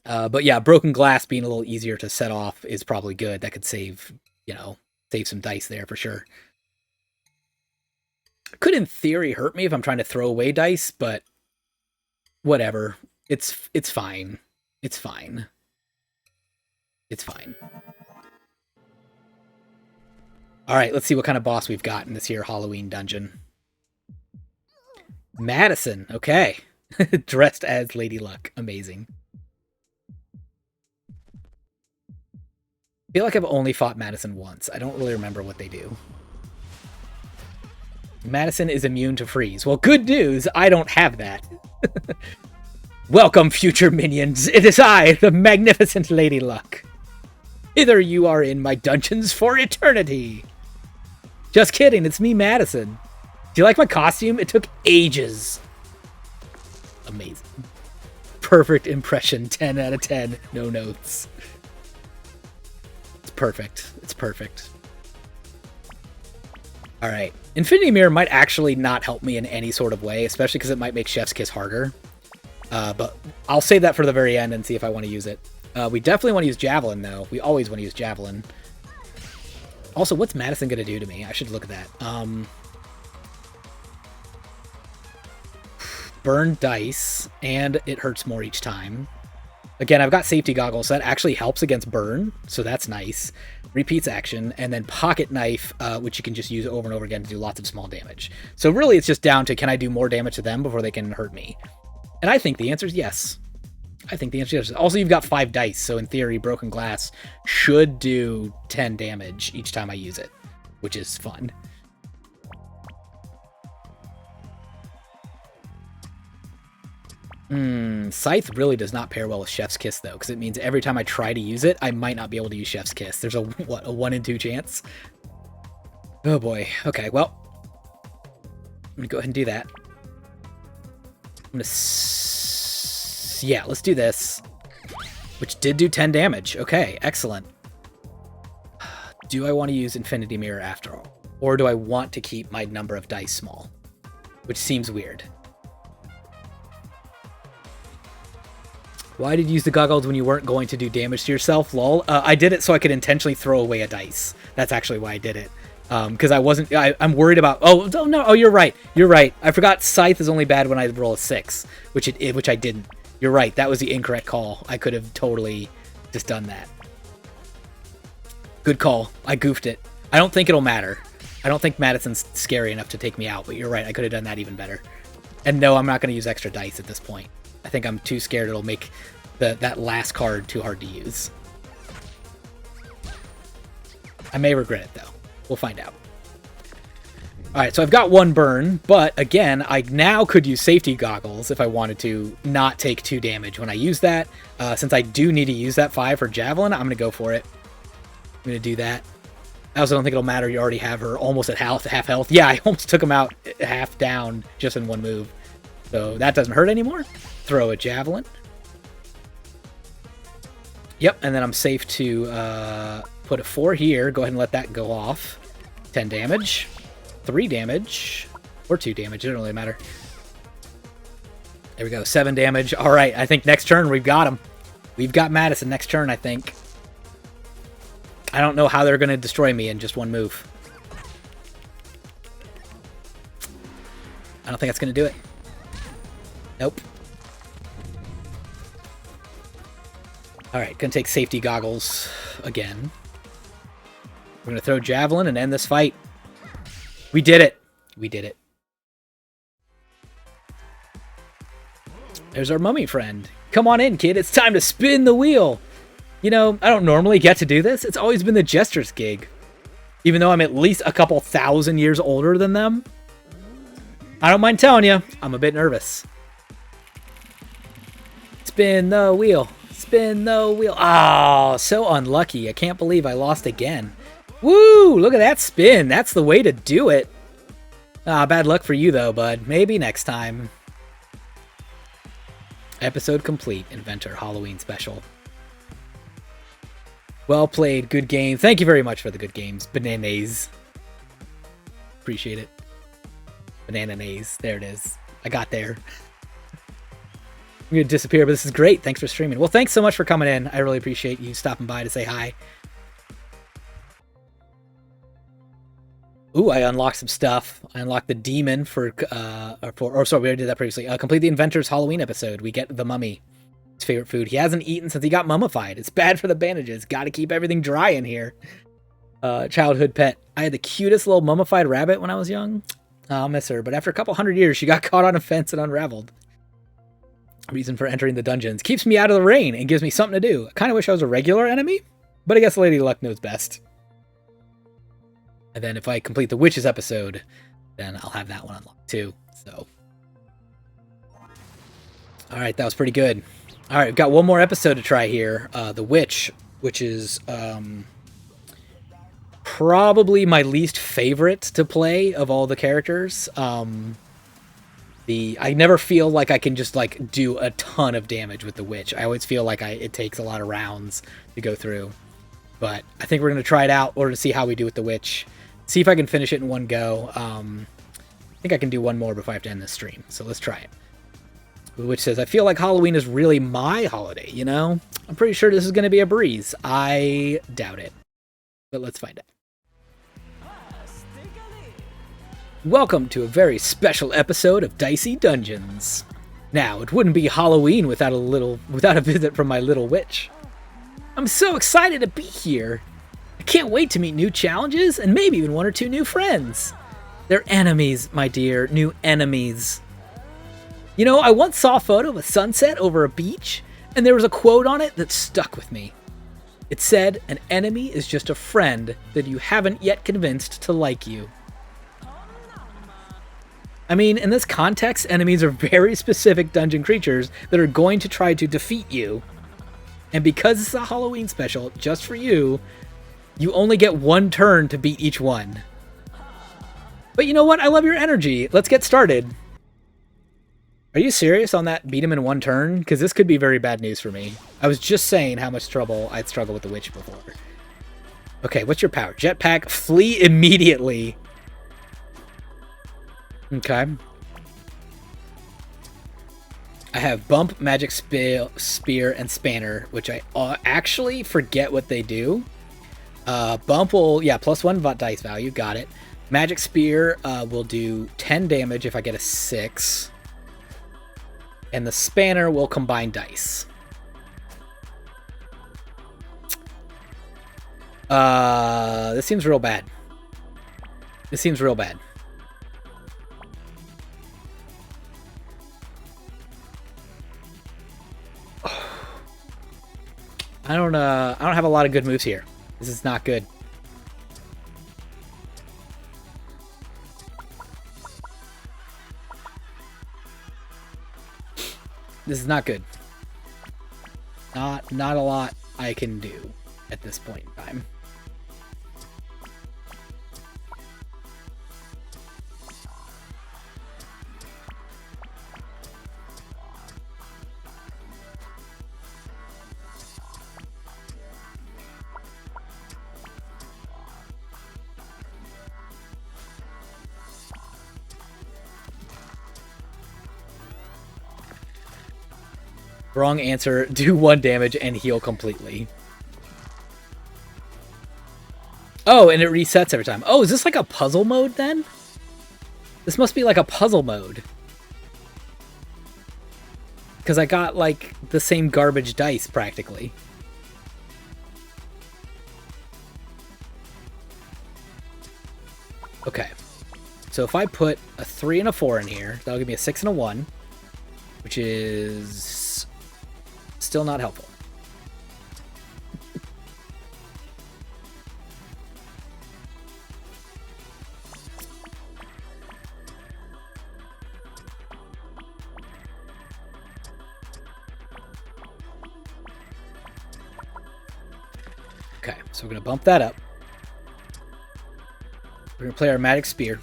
But yeah, Broken Glass being a little easier to set off is probably good. That could save, save some dice there for sure. Could, in theory, hurt me if I'm trying to throw away dice, but... whatever. It's fine. It's fine. It's fine. Alright, let's see what kind of boss we've got in this here Halloween dungeon. Madison, okay. Dressed as Lady Luck. Amazing. I feel like I've only fought Madison once. I don't really remember what they do. Madison is immune to freeze. Well, good news, I don't have that. Welcome, future minions. It is I, the magnificent Lady Luck. Hither you are in my dungeons for eternity. Just kidding, it's me, Madison. Do you like my costume? It took ages. Amazing. Perfect impression, 10 out of 10. No notes. It's perfect. It's perfect. Alright. Infinity Mirror might actually not help me in any sort of way, especially because it might make Chef's Kiss harder. But I'll save that for the very end and see if I want to use it. We definitely want to use Javelin, though. We always want to use Javelin. Also, what's Madison going to do to me? I should look at that. Burn dice, and it hurts more each time. Again, I've got safety goggles, so that actually helps against burn, so that's nice. Repeats action, and then pocket knife, which you can just use over and over again to do lots of small damage. So really, it's just down to, can I do more damage to them before they can hurt me? And I think the answer is yes. I think the answer is yes. Also, you've got 5 dice, so in theory, Broken Glass should do 10 damage each time I use it, which is fun. Scythe really does not pair well with Chef's Kiss, though, because it means every time I try to use it, I might not be able to use Chef's Kiss. There's a 1 in 2 chance? Oh boy. Okay, well, I'm gonna go ahead and do that. I'm gonna... Yeah, let's do this. Which did do 10 damage. Okay, excellent. Do I want to use Infinity Mirror after all? Or do I want to keep my number of dice small? Which seems weird. Why did you use the goggles when you weren't going to do damage to yourself? Lol. I did it so I could intentionally throw away a dice. That's actually why I did it. Because I wasn't... I'm worried about... Oh, no. Oh, you're right. You're right. I forgot Scythe is only bad when I roll a 6, which I didn't. You're right. That was the incorrect call. I could have totally just done that. Good call. I goofed it. I don't think it'll matter. I don't think Madison's scary enough to take me out, but you're right. I could have done that even better. And no, I'm not going to use extra dice at this point. I think I'm too scared it'll make that last card too hard to use. I may regret it, though. We'll find out. Alright, so I've got 1 burn, but again, I now could use safety goggles if I wanted to not take 2 damage when I use that. Since I do need to use that 5 for Javelin, I'm going to go for it. I'm going to do that. I also don't think it'll matter. You already have her almost at half health. Yeah, I almost took him out half down just in 1 move. So that doesn't hurt anymore. Throw a Javelin. Yep, and then I'm safe to put a 4 here. Go ahead and let that go off. 10 damage. 3 damage. Or 2 damage. It doesn't really matter. There we go. 7 damage. All right, I think next turn we've got him. We've got Madison next turn, I think. I don't know how they're going to destroy me in just 1 move. I don't think that's going to do it. Nope. Alright, gonna take safety goggles again. We're gonna throw Javelin and end this fight. We did it! We did it. There's our mummy friend. Come on in, kid. It's time to spin the wheel! You know, I don't normally get to do this. It's always been the Jester's gig. Even though I'm at least a couple thousand years older than them. I don't mind telling you, I'm a bit nervous. Spin the wheel. Spin the wheel. Oh, so unlucky. I can't believe I lost again. Woo! Look at that spin. That's the way to do it. Ah, bad luck for you, though, bud. Maybe next time. Episode complete. Inventor Halloween special. Well played. Good game. Thank you very much for the good games. Bananas. Appreciate it. Bananays. There it is. I got there. I'm going to disappear, but this is great. Thanks for streaming. Well, thanks so much for coming in. I really appreciate you stopping by to say hi. Ooh, I unlocked some stuff. I unlocked the demon for sorry, we already did that previously. Complete the Inventor's Halloween episode. We get the mummy. His favorite food. He hasn't eaten since he got mummified. It's bad for the bandages. Got to keep everything dry in here. Childhood pet. I had the cutest little mummified rabbit when I was young. I'll miss her, but after a couple hundred years, she got caught on a fence and unraveled. Reason for entering the dungeons. Keeps me out of the rain and gives me something to do. I kind of wish I was a regular enemy, but I guess Lady Luck knows best. And then if I complete the Witches episode, then I'll have that one unlocked too. So, all right, that was pretty good. All right, we've got one more episode to try here. The Witch, which is probably my least favorite to play of all the characters. I never feel like I can just like do a ton of damage with the Witch. I always feel like it takes a lot of rounds to go through. But I think we're going to try it out. We're going to see how we do with the Witch. See if I can finish it in one go. I think I can do one more before I have to end this stream. So let's try it. which says, I feel like Halloween is really my holiday, you know? I'm pretty sure this is going to be a breeze. I doubt it. But let's find out. Welcome to a very special episode of Dicey Dungeons. Now, it wouldn't be Halloween without a visit from my little witch. I'm so excited to be here. I can't wait to meet new challenges and maybe even one or two new friends. They're enemies, my dear, new enemies. You know, I once saw a photo of a sunset over a beach, and there was a quote on it that stuck with me. It said, an enemy is just a friend that you haven't yet convinced to like you. I mean, in this context, enemies are very specific dungeon creatures that are going to try to defeat you. And because it's a Halloween special, just for you, you only get one turn to beat each one. But you know what? I love your energy. Let's get started. Are you serious on that beat him in one turn? Because this could be very bad news for me. I was just saying how much trouble I'd struggle with the witch before. Okay, what's your power? Jetpack, flee immediately. Okay. I have Bump, Magic Spear, and Spanner, which I actually forget what they do. Bump will, +1 dice value, got it. Magic Spear will do 10 damage if I get a 6. And the Spanner will combine dice. This seems real bad. This seems real bad. I don't have a lot of good moves here. This is not good. This is not good. Not a lot I can do at this point in time. Wrong answer. Do 1 damage and heal completely. Oh, and it resets every time. Oh, is this like a puzzle mode then? This must be like a puzzle mode. Because I got like the same garbage dice practically. Okay. So if I put a 3 and a 4 in here, that'll give me a 6 and a 1. Which is still not helpful. Okay, so we're going to bump that up. We're going to play our Magic Spear.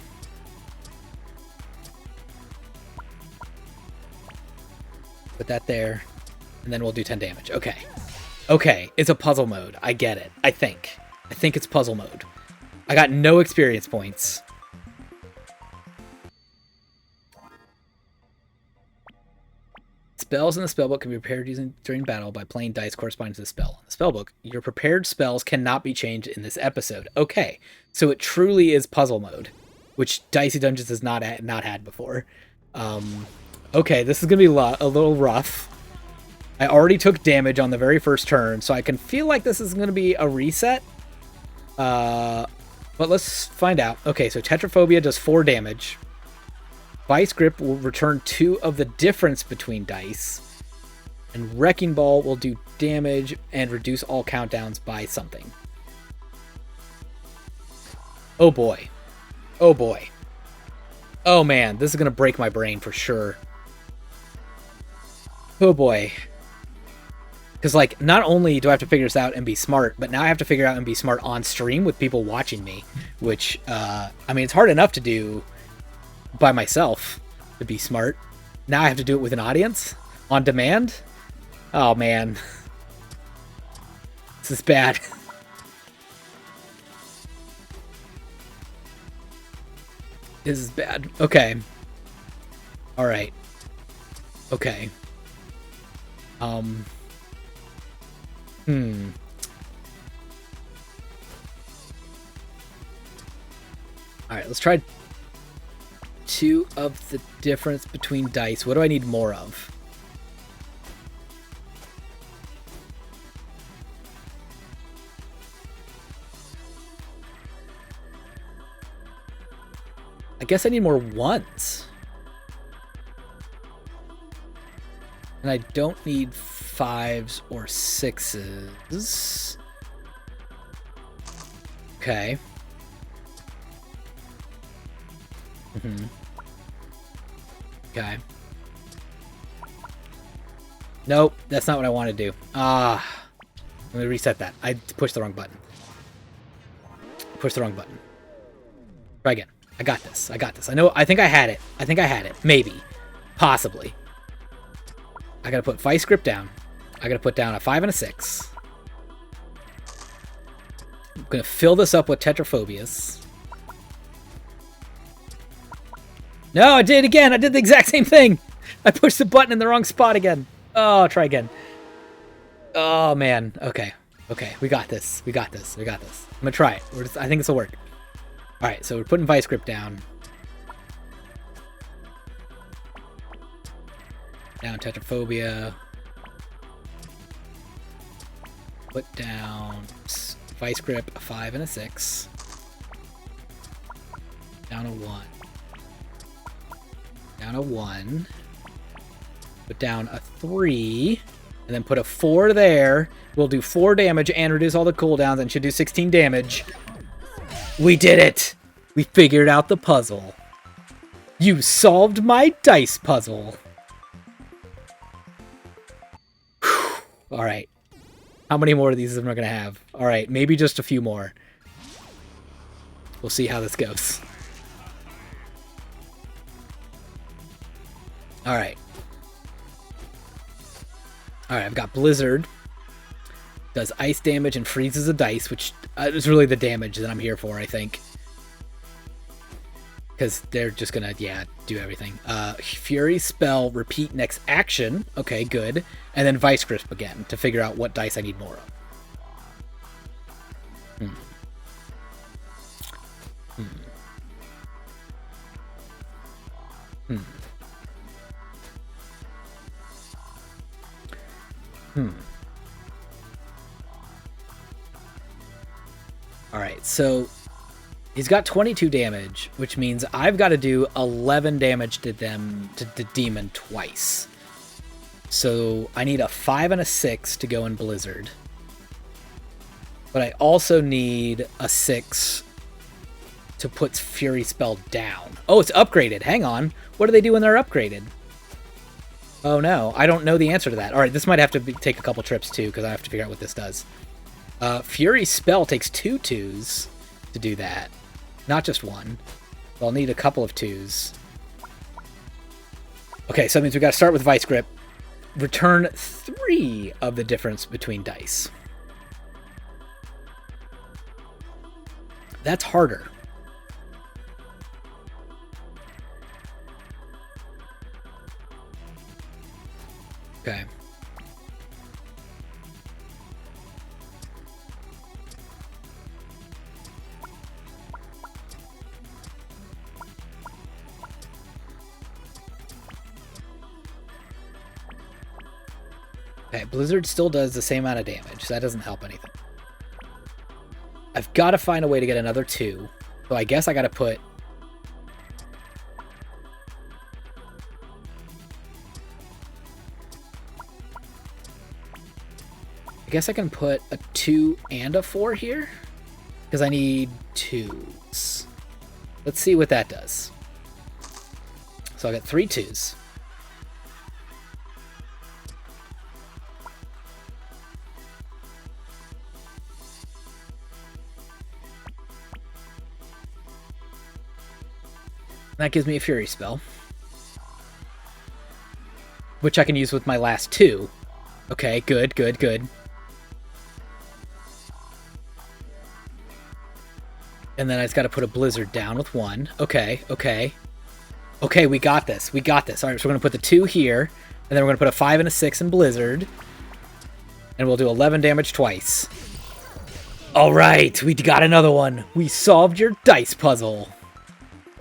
Put that there. And then we'll do 10 damage. Okay. Okay, it's a puzzle mode. I get it. I think it's puzzle mode. I got no experience points. Spells in the spellbook can be prepared using during battle by playing dice corresponding to the spell. In the spellbook, your prepared spells cannot be changed in this episode. Okay, so it truly is puzzle mode, which Dicey Dungeons has not had before. Okay, this is going to be a little rough. I already took damage on the very first turn, so I can feel like this is going to be a reset. But let's find out. Okay, so Tetraphobia does 4 damage. Vice Grip will return 2 of the difference between dice. And Wrecking Ball will do damage and reduce all countdowns by something. Oh boy. Oh boy. Oh man, this is going to break my brain for sure. Oh boy. Because, like, not only do I have to figure this out and be smart, but now I have to figure out and be smart on stream with people watching me. Which, I mean, it's hard enough to do by myself, to be smart. Now I have to do it with an audience? On demand? Oh, man. This is bad. This is bad. Okay. Alright. Okay. Hmm. Alright, let's try 2 of the difference between dice. What do I need more of? I guess I need more 1s. And I don't need 5s or 6s. Okay. Okay. Nope, that's not what I want to do. Let me reset that. I pushed the wrong button. Push the wrong button. Try again. I got this. I got this. I think I had it. Maybe. Possibly. I gotta put Vice Grip down. I gotta put down a 5 and a 6. I'm gonna fill this up with Tetraphobias. No, I did it again. I did the exact same thing. I pushed the button in the wrong spot again. Oh, try again. Oh, man. Okay. Okay, we got this. We got this. I'm gonna try it. I think this will work. All right, so we're putting Vice Grip down. Down Tetraphobia. Put down Vice Grip, a 5 and a 6. Down a 1. Down a 1. Put down a 3. And then put a 4 there. We'll do 4 damage and reduce all the cooldowns and should do 16 damage. We did it! We figured out the puzzle. You solved my dice puzzle. Alright. How many more of these am I going to have? Alright, maybe just a few more. We'll see how this goes. Alright. Alright, I've got Blizzard. Does ice damage and freezes a dice, which is really the damage that I'm here for, I think. Because they're just gonna, do everything. Fury spell, repeat next action. Okay, good. And then Vice Grip again, to figure out what dice I need more of. Alright, so he's got 22 damage, which means I've got to do 11 damage to the demon twice. So I need a 5 and a 6 to go in Blizzard. But I also need a 6 to put Fury Spell down. Oh, it's upgraded. Hang on. What do they do when they're upgraded? Oh no, I don't know the answer to that. Alright, this might have to take a couple trips too, because I have to figure out what this does. Fury Spell takes 2 2s to do that. Not just 1. So I'll need a couple of 2s. Okay, so that means we gotta start with Vice Grip. Return 3 of the difference between dice. That's harder. Okay. Okay, Blizzard still does the same amount of damage, so that doesn't help anything. I've got to find a way to get another 2, so I guess I got to put... I guess I can put a 2 and a 4 here, because I need 2s. Let's see what that does. So I got 3 2s. That gives me a Fury Spell, which I can use with my last 2. Okay, good, good, good. And then I just got to put a Blizzard down with 1. Okay, okay. Okay, we got this. We got this. All right, so we're going to put the 2 here. And then we're going to put a 5 and a 6 in Blizzard. And we'll do 11 damage twice. Alright, we got another one. We solved your dice puzzle.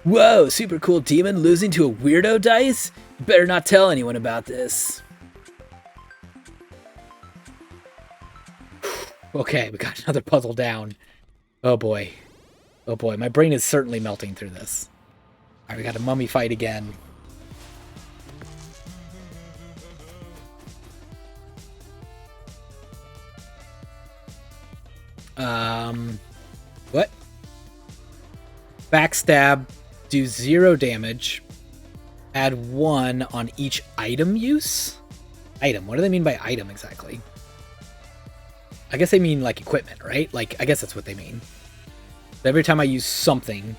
Whoa, super cool demon losing to a weirdo dice? Better not tell anyone about this. Okay, we got another puzzle down. Oh boy. Oh boy, my brain is certainly melting through this. Alright, we got a mummy fight again. What? Backstab, do 0 damage, add 1 on each item use? Item, what do they mean by item exactly? I guess they mean like equipment, right? Like, I guess that's what they mean. Every time I use something.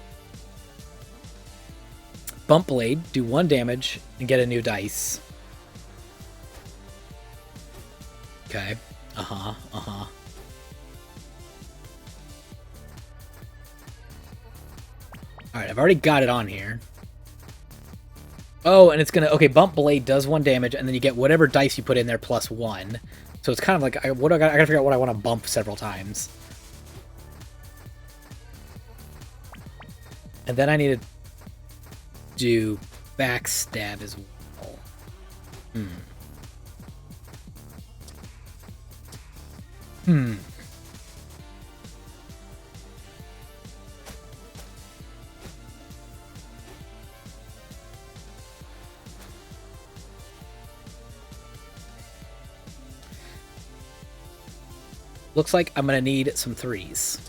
Bump Blade, do 1 damage and get a new dice. Okay. Alright, I've already got it on here. Oh, and it's gonna... Okay, Bump Blade does 1 damage, and then you get whatever dice you put in there plus 1. So it's kind of like... I gotta figure out what I want to bump several times. And then I need to do Backstab as well. Looks like I'm gonna need some 3s.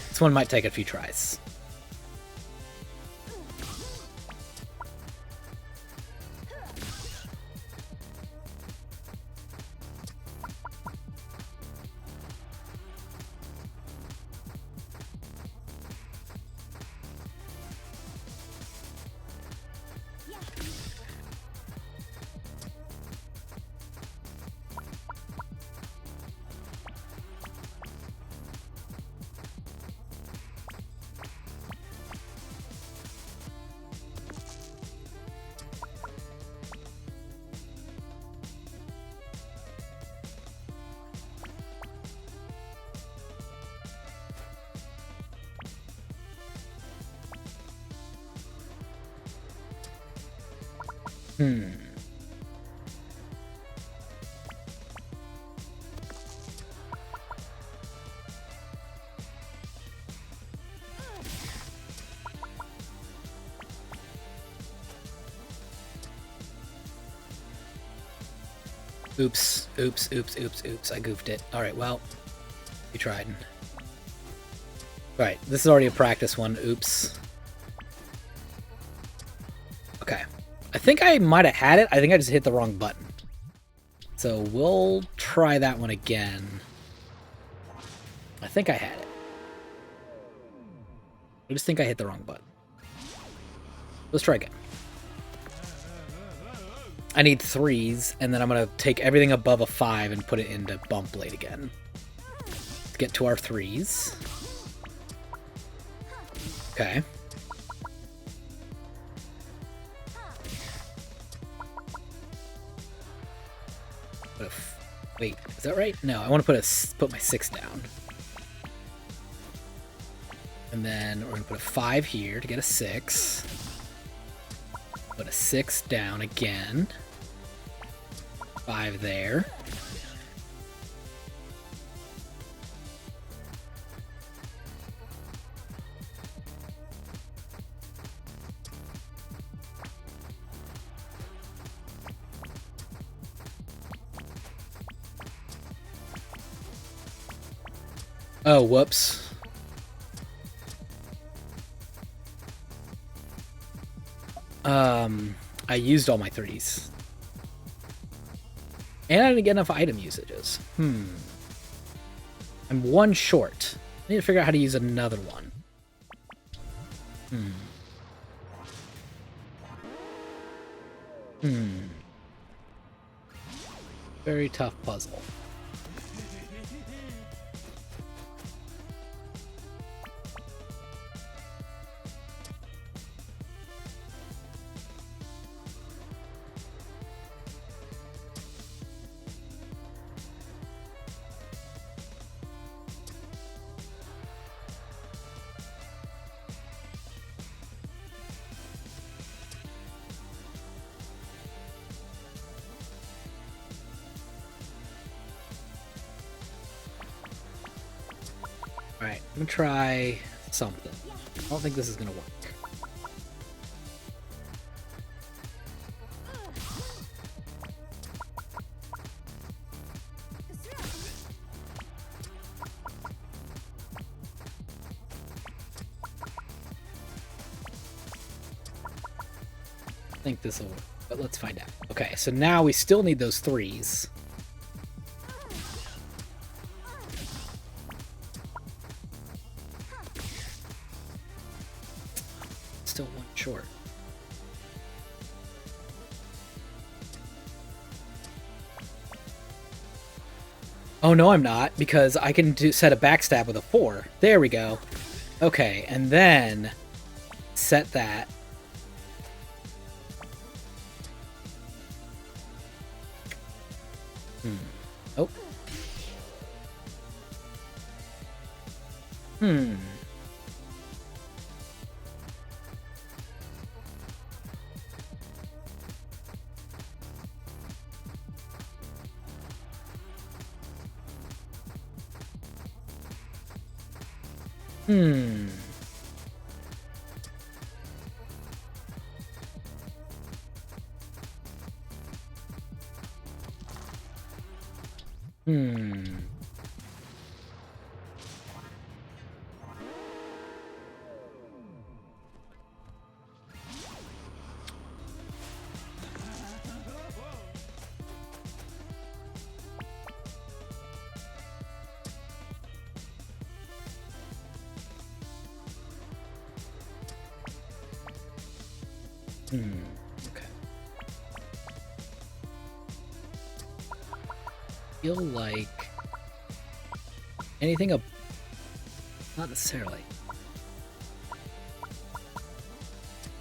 This one might take a few tries. Oops. I goofed it. Alright, well, you tried. Right, this is already a practice one. Oops. Okay. I think I might have had it. I think I just hit the wrong button. So we'll try that one again. I think I had it. I just think I hit the wrong button. Let's try again. I need 3s, and then I'm going to take everything above a 5 and put it into Bump Blade again. Let's get to our 3s. Okay. Wait, is that right? No, I want to put my 6 down. And then we're going to put a 5 here to get a 6. Put a 6 down again. 5 there. Oh, whoops. I used all my 3s. And I didn't get enough item usages. I'm 1 short. I need to figure out how to use another one. Very tough puzzle. Alright, I'm gonna try something. I don't think this is gonna work. I think this will work, but let's find out. Okay, so now we still need those 3s. Still 1 short. Oh no, I'm not, because I can set a backstab with a 4. There we go. Okay, and then set that. Oh. Okay. Feel like anything up? Not necessarily.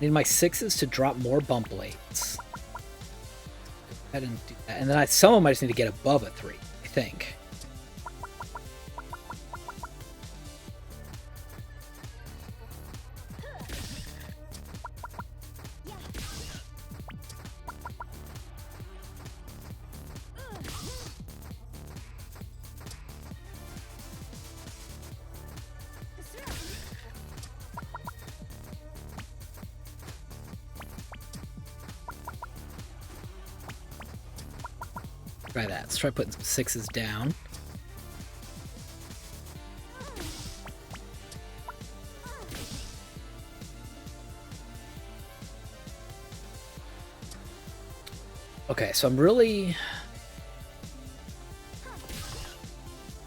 Need my 6s to drop more bump blades. I didn't do that, and then some of them I just need to get above a 3. I think. Try that. Let's try putting some 6s down. Okay, so I'm really...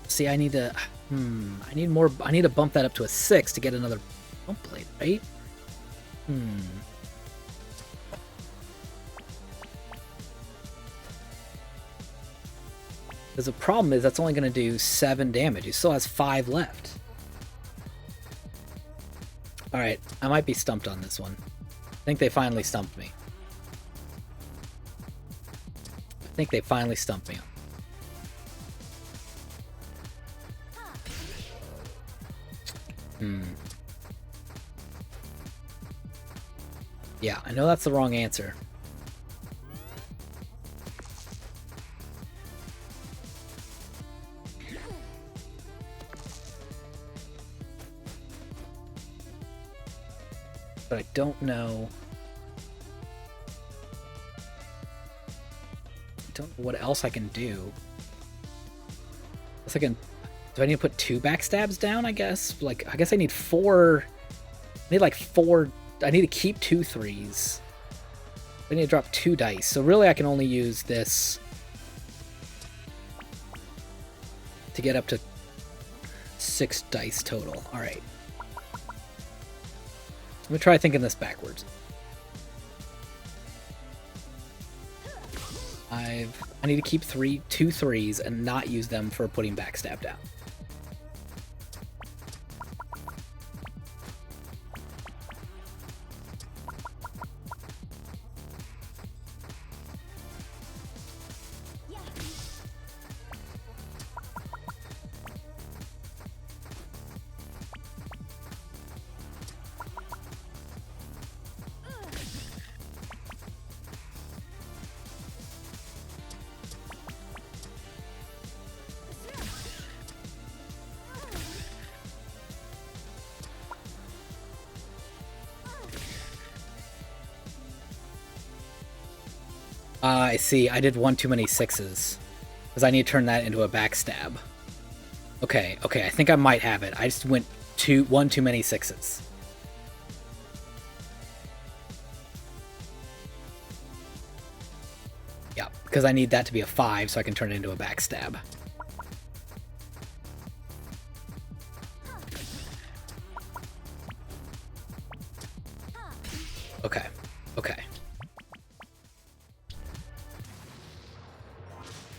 See, I need to... I need more... I need to bump that up to a 6 to get another bump blade, right? Because the problem is that's only going to do 7 damage. He still has 5 left. Alright, I might be stumped on this one. I think they finally stumped me. I think they finally stumped me. Yeah, I know that's the wrong answer. But I don't know. I don't know what else I can do. Do I need to put 2 backstabs down, I guess? Like, I guess I need 4. I need like 4. I need to keep 2 3s. I need to drop 2 dice. So really I can only use this to get up to 6 dice total. Alright. Let me try thinking this backwards. I need to keep 2 3s and not use them for putting backstab down. I see. I did one too many 6s. Because I need to turn that into a backstab. Okay, okay, I think I might have it. I just went one too many 6s. Yeah, because I need that to be a 5 so I can turn it into a backstab. Okay, okay.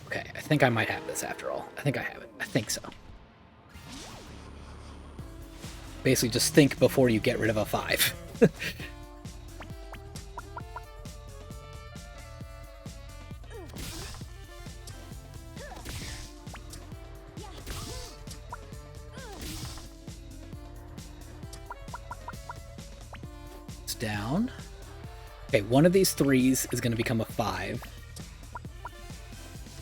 Okay, I think I might have this after all. I think I have it. I think so. Basically, just think before you get rid of a 5. It's down. Okay, one of these 3s is going to become a 5.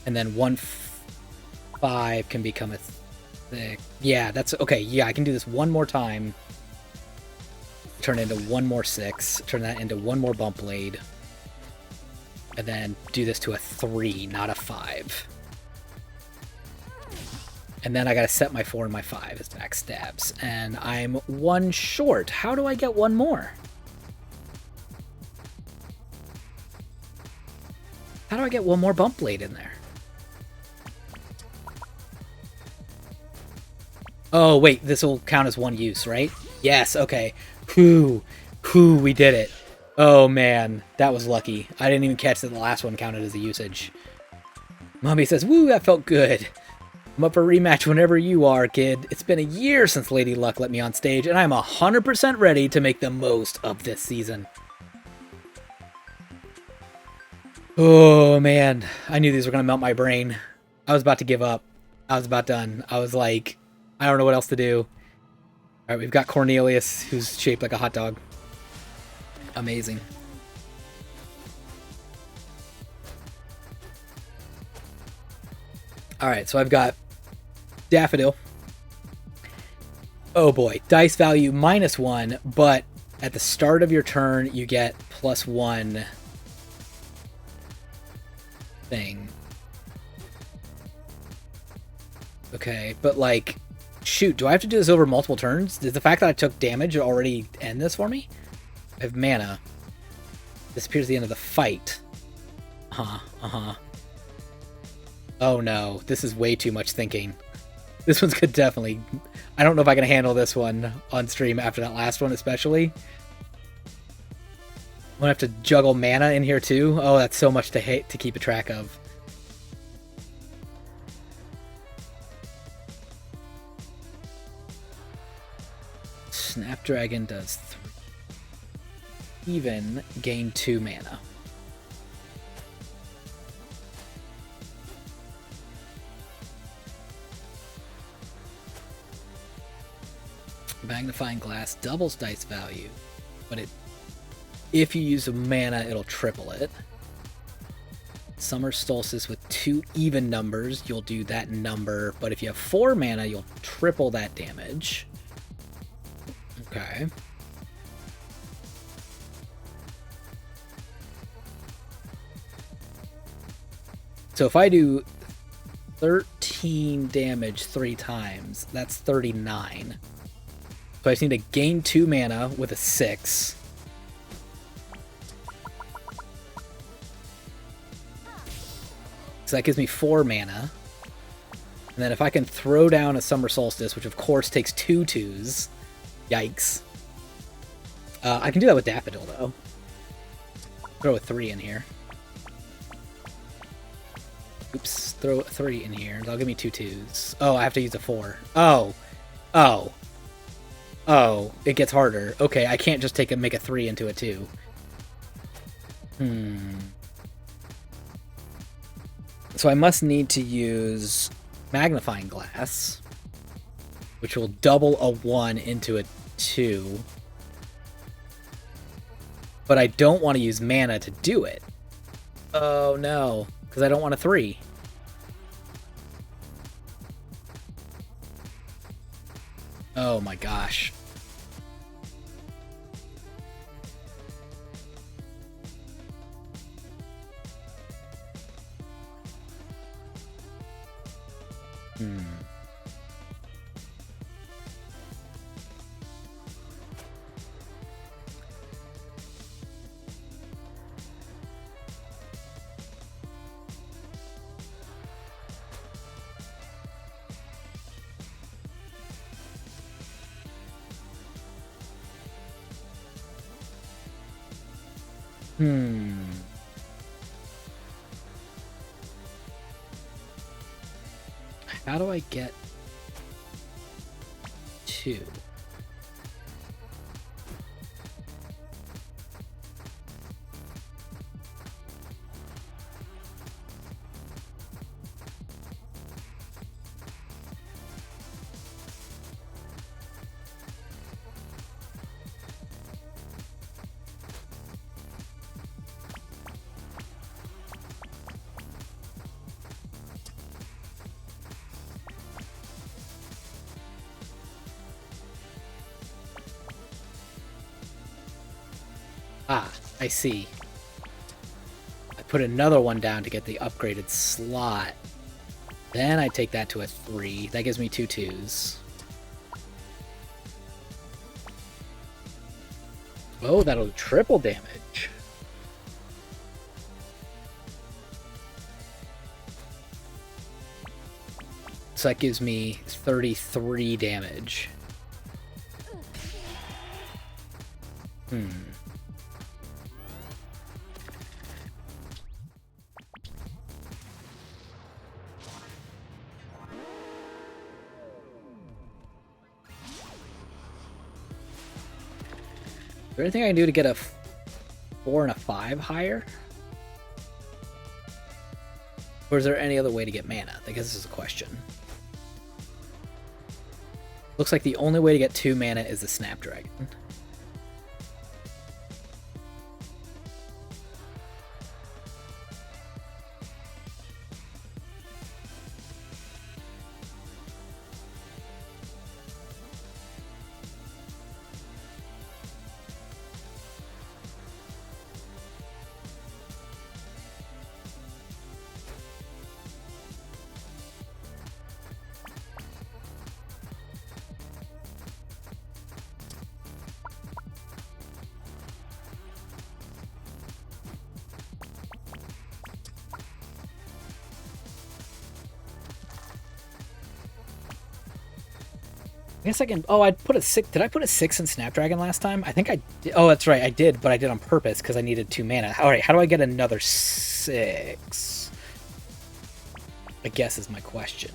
And then one 5 can become a 6. Yeah, that's okay. Yeah, I can do this one more time. Turn it into one more 6. Turn that into one more bump blade. And then do this to a 3, not a 5. And then I gotta set my 4 and my 5 as backstabs. And I'm 1 short. How do I get one more? How do I get one more bump blade in there? Oh, wait, this will count as one use, right? Yes, okay. Whew, we did it. Oh, man, that was lucky. I didn't even catch that the last one counted as a usage. Mommy says, woo, that felt good. I'm up for a rematch whenever you are, kid. It's been a year since Lady Luck let me on stage, and I'm 100% ready to make the most of this season. Oh, man, I knew these were going to melt my brain. I was about to give up. I was about done. I was like, I don't know what else to do. Alright, we've got Cornelius, who's shaped like a hot dog. Amazing. Alright, so I've got Daffodil. Oh boy, dice value -1, but at the start of your turn, you get +1 thing. Okay, but like, shoot, do I have to do this over multiple turns? Does the fact that I took damage already end this for me? I have mana. Disappears at the end of the fight. Oh no, this is way too much thinking. This one's good, definitely. I don't know if I can handle this one on stream after that last one, especially. I'm gonna have to juggle mana in here too. Oh, that's so much to keep a track of. Snapdragon does 3. Even gain 2 mana. Magnifying Glass doubles dice value, but if you use a mana, it'll triple it. Summer Solstice with 2 even numbers, you'll do that number, but if you have 4 mana, you'll triple that damage. Okay. So if I do 13 damage 3 times, that's 39. So I just need to gain 2 mana with a 6. So that gives me 4 mana. And then if I can throw down a Summer Solstice, which of course takes 2 2s. Yikes. I can do that with Daffodil, though. Throw a 3 in here. Oops, throw a 3 in here. That'll give me 2 2s. Oh, I have to use a 4. Oh. Oh. Oh, it gets harder. Okay, I can't just make a 3 into a 2. So I must need to use Magnifying Glass, which will double a 1 into a 2. But I don't want to use mana to do it. Oh no, because I don't want a 3. Oh my gosh. Hmm. Hmm. How do I get 2? Ah, I see. I put another one down to get the upgraded slot. Then I take that to a 3. That gives me 2 2s. Oh, that'll do triple damage. So that gives me 33 damage. Hmm. Is there anything I can do to get a 4 and a 5 higher? Or is there any other way to get mana? I guess this is a question. Looks like the only way to get 2 mana is the Snapdragon. I guess I can. Oh, I'd put a 6. Did I put a 6 in Snapdragon last time? I think I did. Oh, that's right. I did, but I did on purpose because I needed 2 mana. All right, how do I get another 6? I guess is my question.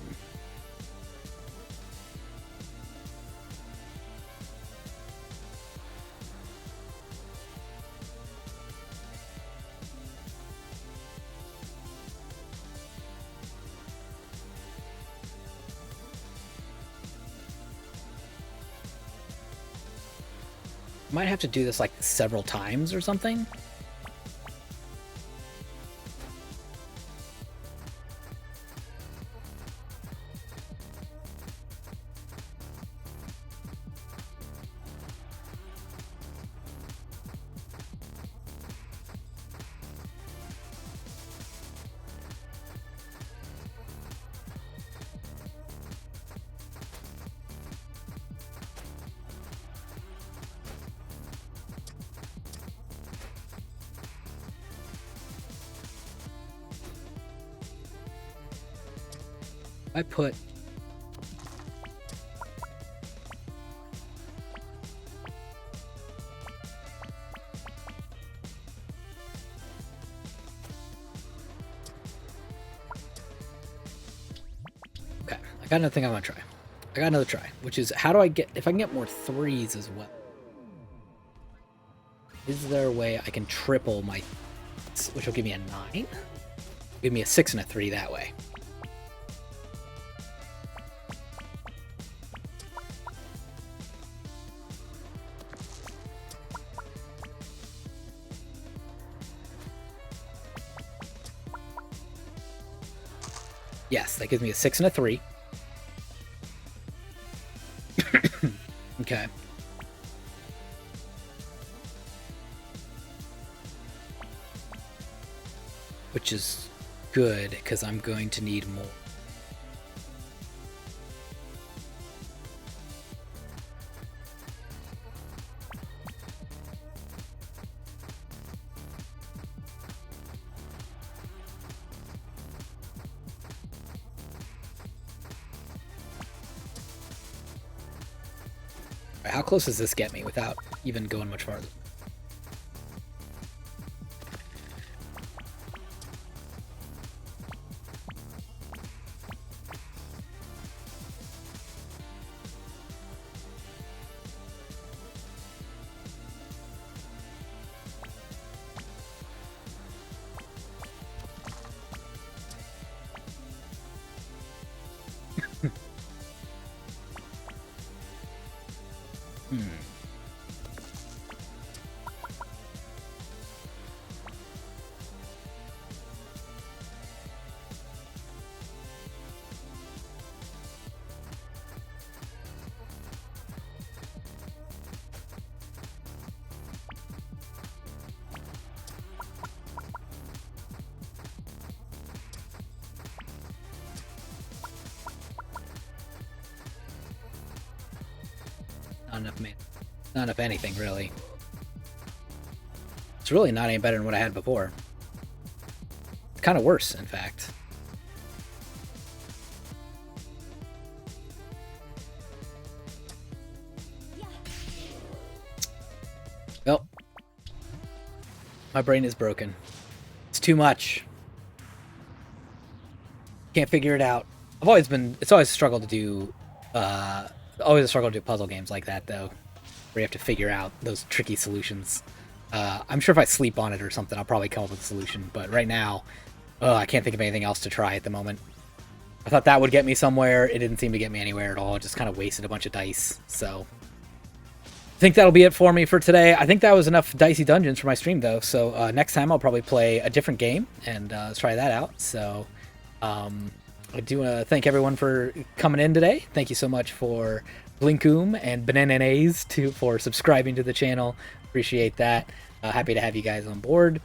Might have to do this like several times or something. I put okay, I got another thing I want to try. I got another try, which is how do I get, if I can get more 3s as well, is there a way I can triple my, which will give me a 9? Give me a 6 and a 3 that way. Yes, that gives me a 6 and a 3. Okay. Which is good, because I'm going to need more. How close does this get me without even going much farther? Not enough man. Not enough anything, really. It's really not any better than what I had before. It's kind of worse, in fact. Well, my brain is broken. It's too much. Can't figure it out. It's always a struggle to do, always a struggle to do puzzle games like that, though, where you have to figure out those tricky solutions. I'm sure if I sleep on it or something, I'll probably come up with a solution, but right now, I can't think of anything else to try at the moment. I thought that would get me somewhere. It didn't seem to get me anywhere at all. It just kind of wasted a bunch of dice, so... I think that'll be it for me for today. I think that was enough Dicey Dungeons for my stream, though, so next time I'll probably play a different game, and let's try that out, so... I do want to thank everyone for coming in today. Thank you so much for Blinkoom and Banana's for subscribing to the channel. Appreciate that. Happy to have you guys on board.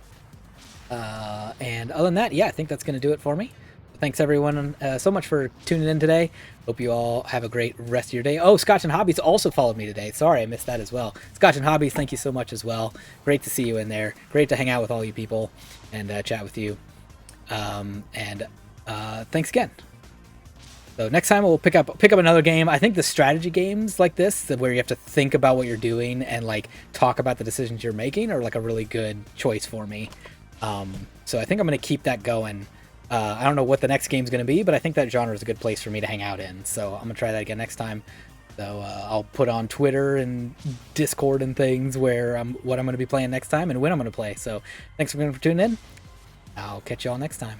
And other than that, yeah, I think that's going to do it for me. Thanks everyone so much for tuning in today. Hope you all have a great rest of your day. Oh, Scotch and Hobbies also followed me today. Sorry, I missed that as well. Scotch and Hobbies, thank you so much as well. Great to see you in there. Great to hang out with all you people and chat with you. Thanks again. So next time we'll pick up another game. I think the strategy games like this, where you have to think about what you're doing and like talk about the decisions you're making, are like a really good choice for me. So I think I'm going to keep that going. I don't know what the next game's going to be, but I think that genre is a good place for me to hang out in. So I'm going to try that again next time. So I'll put on Twitter and Discord and things what I'm going to be playing next time and when I'm going to play. So thanks again for tuning in. I'll catch you all next time.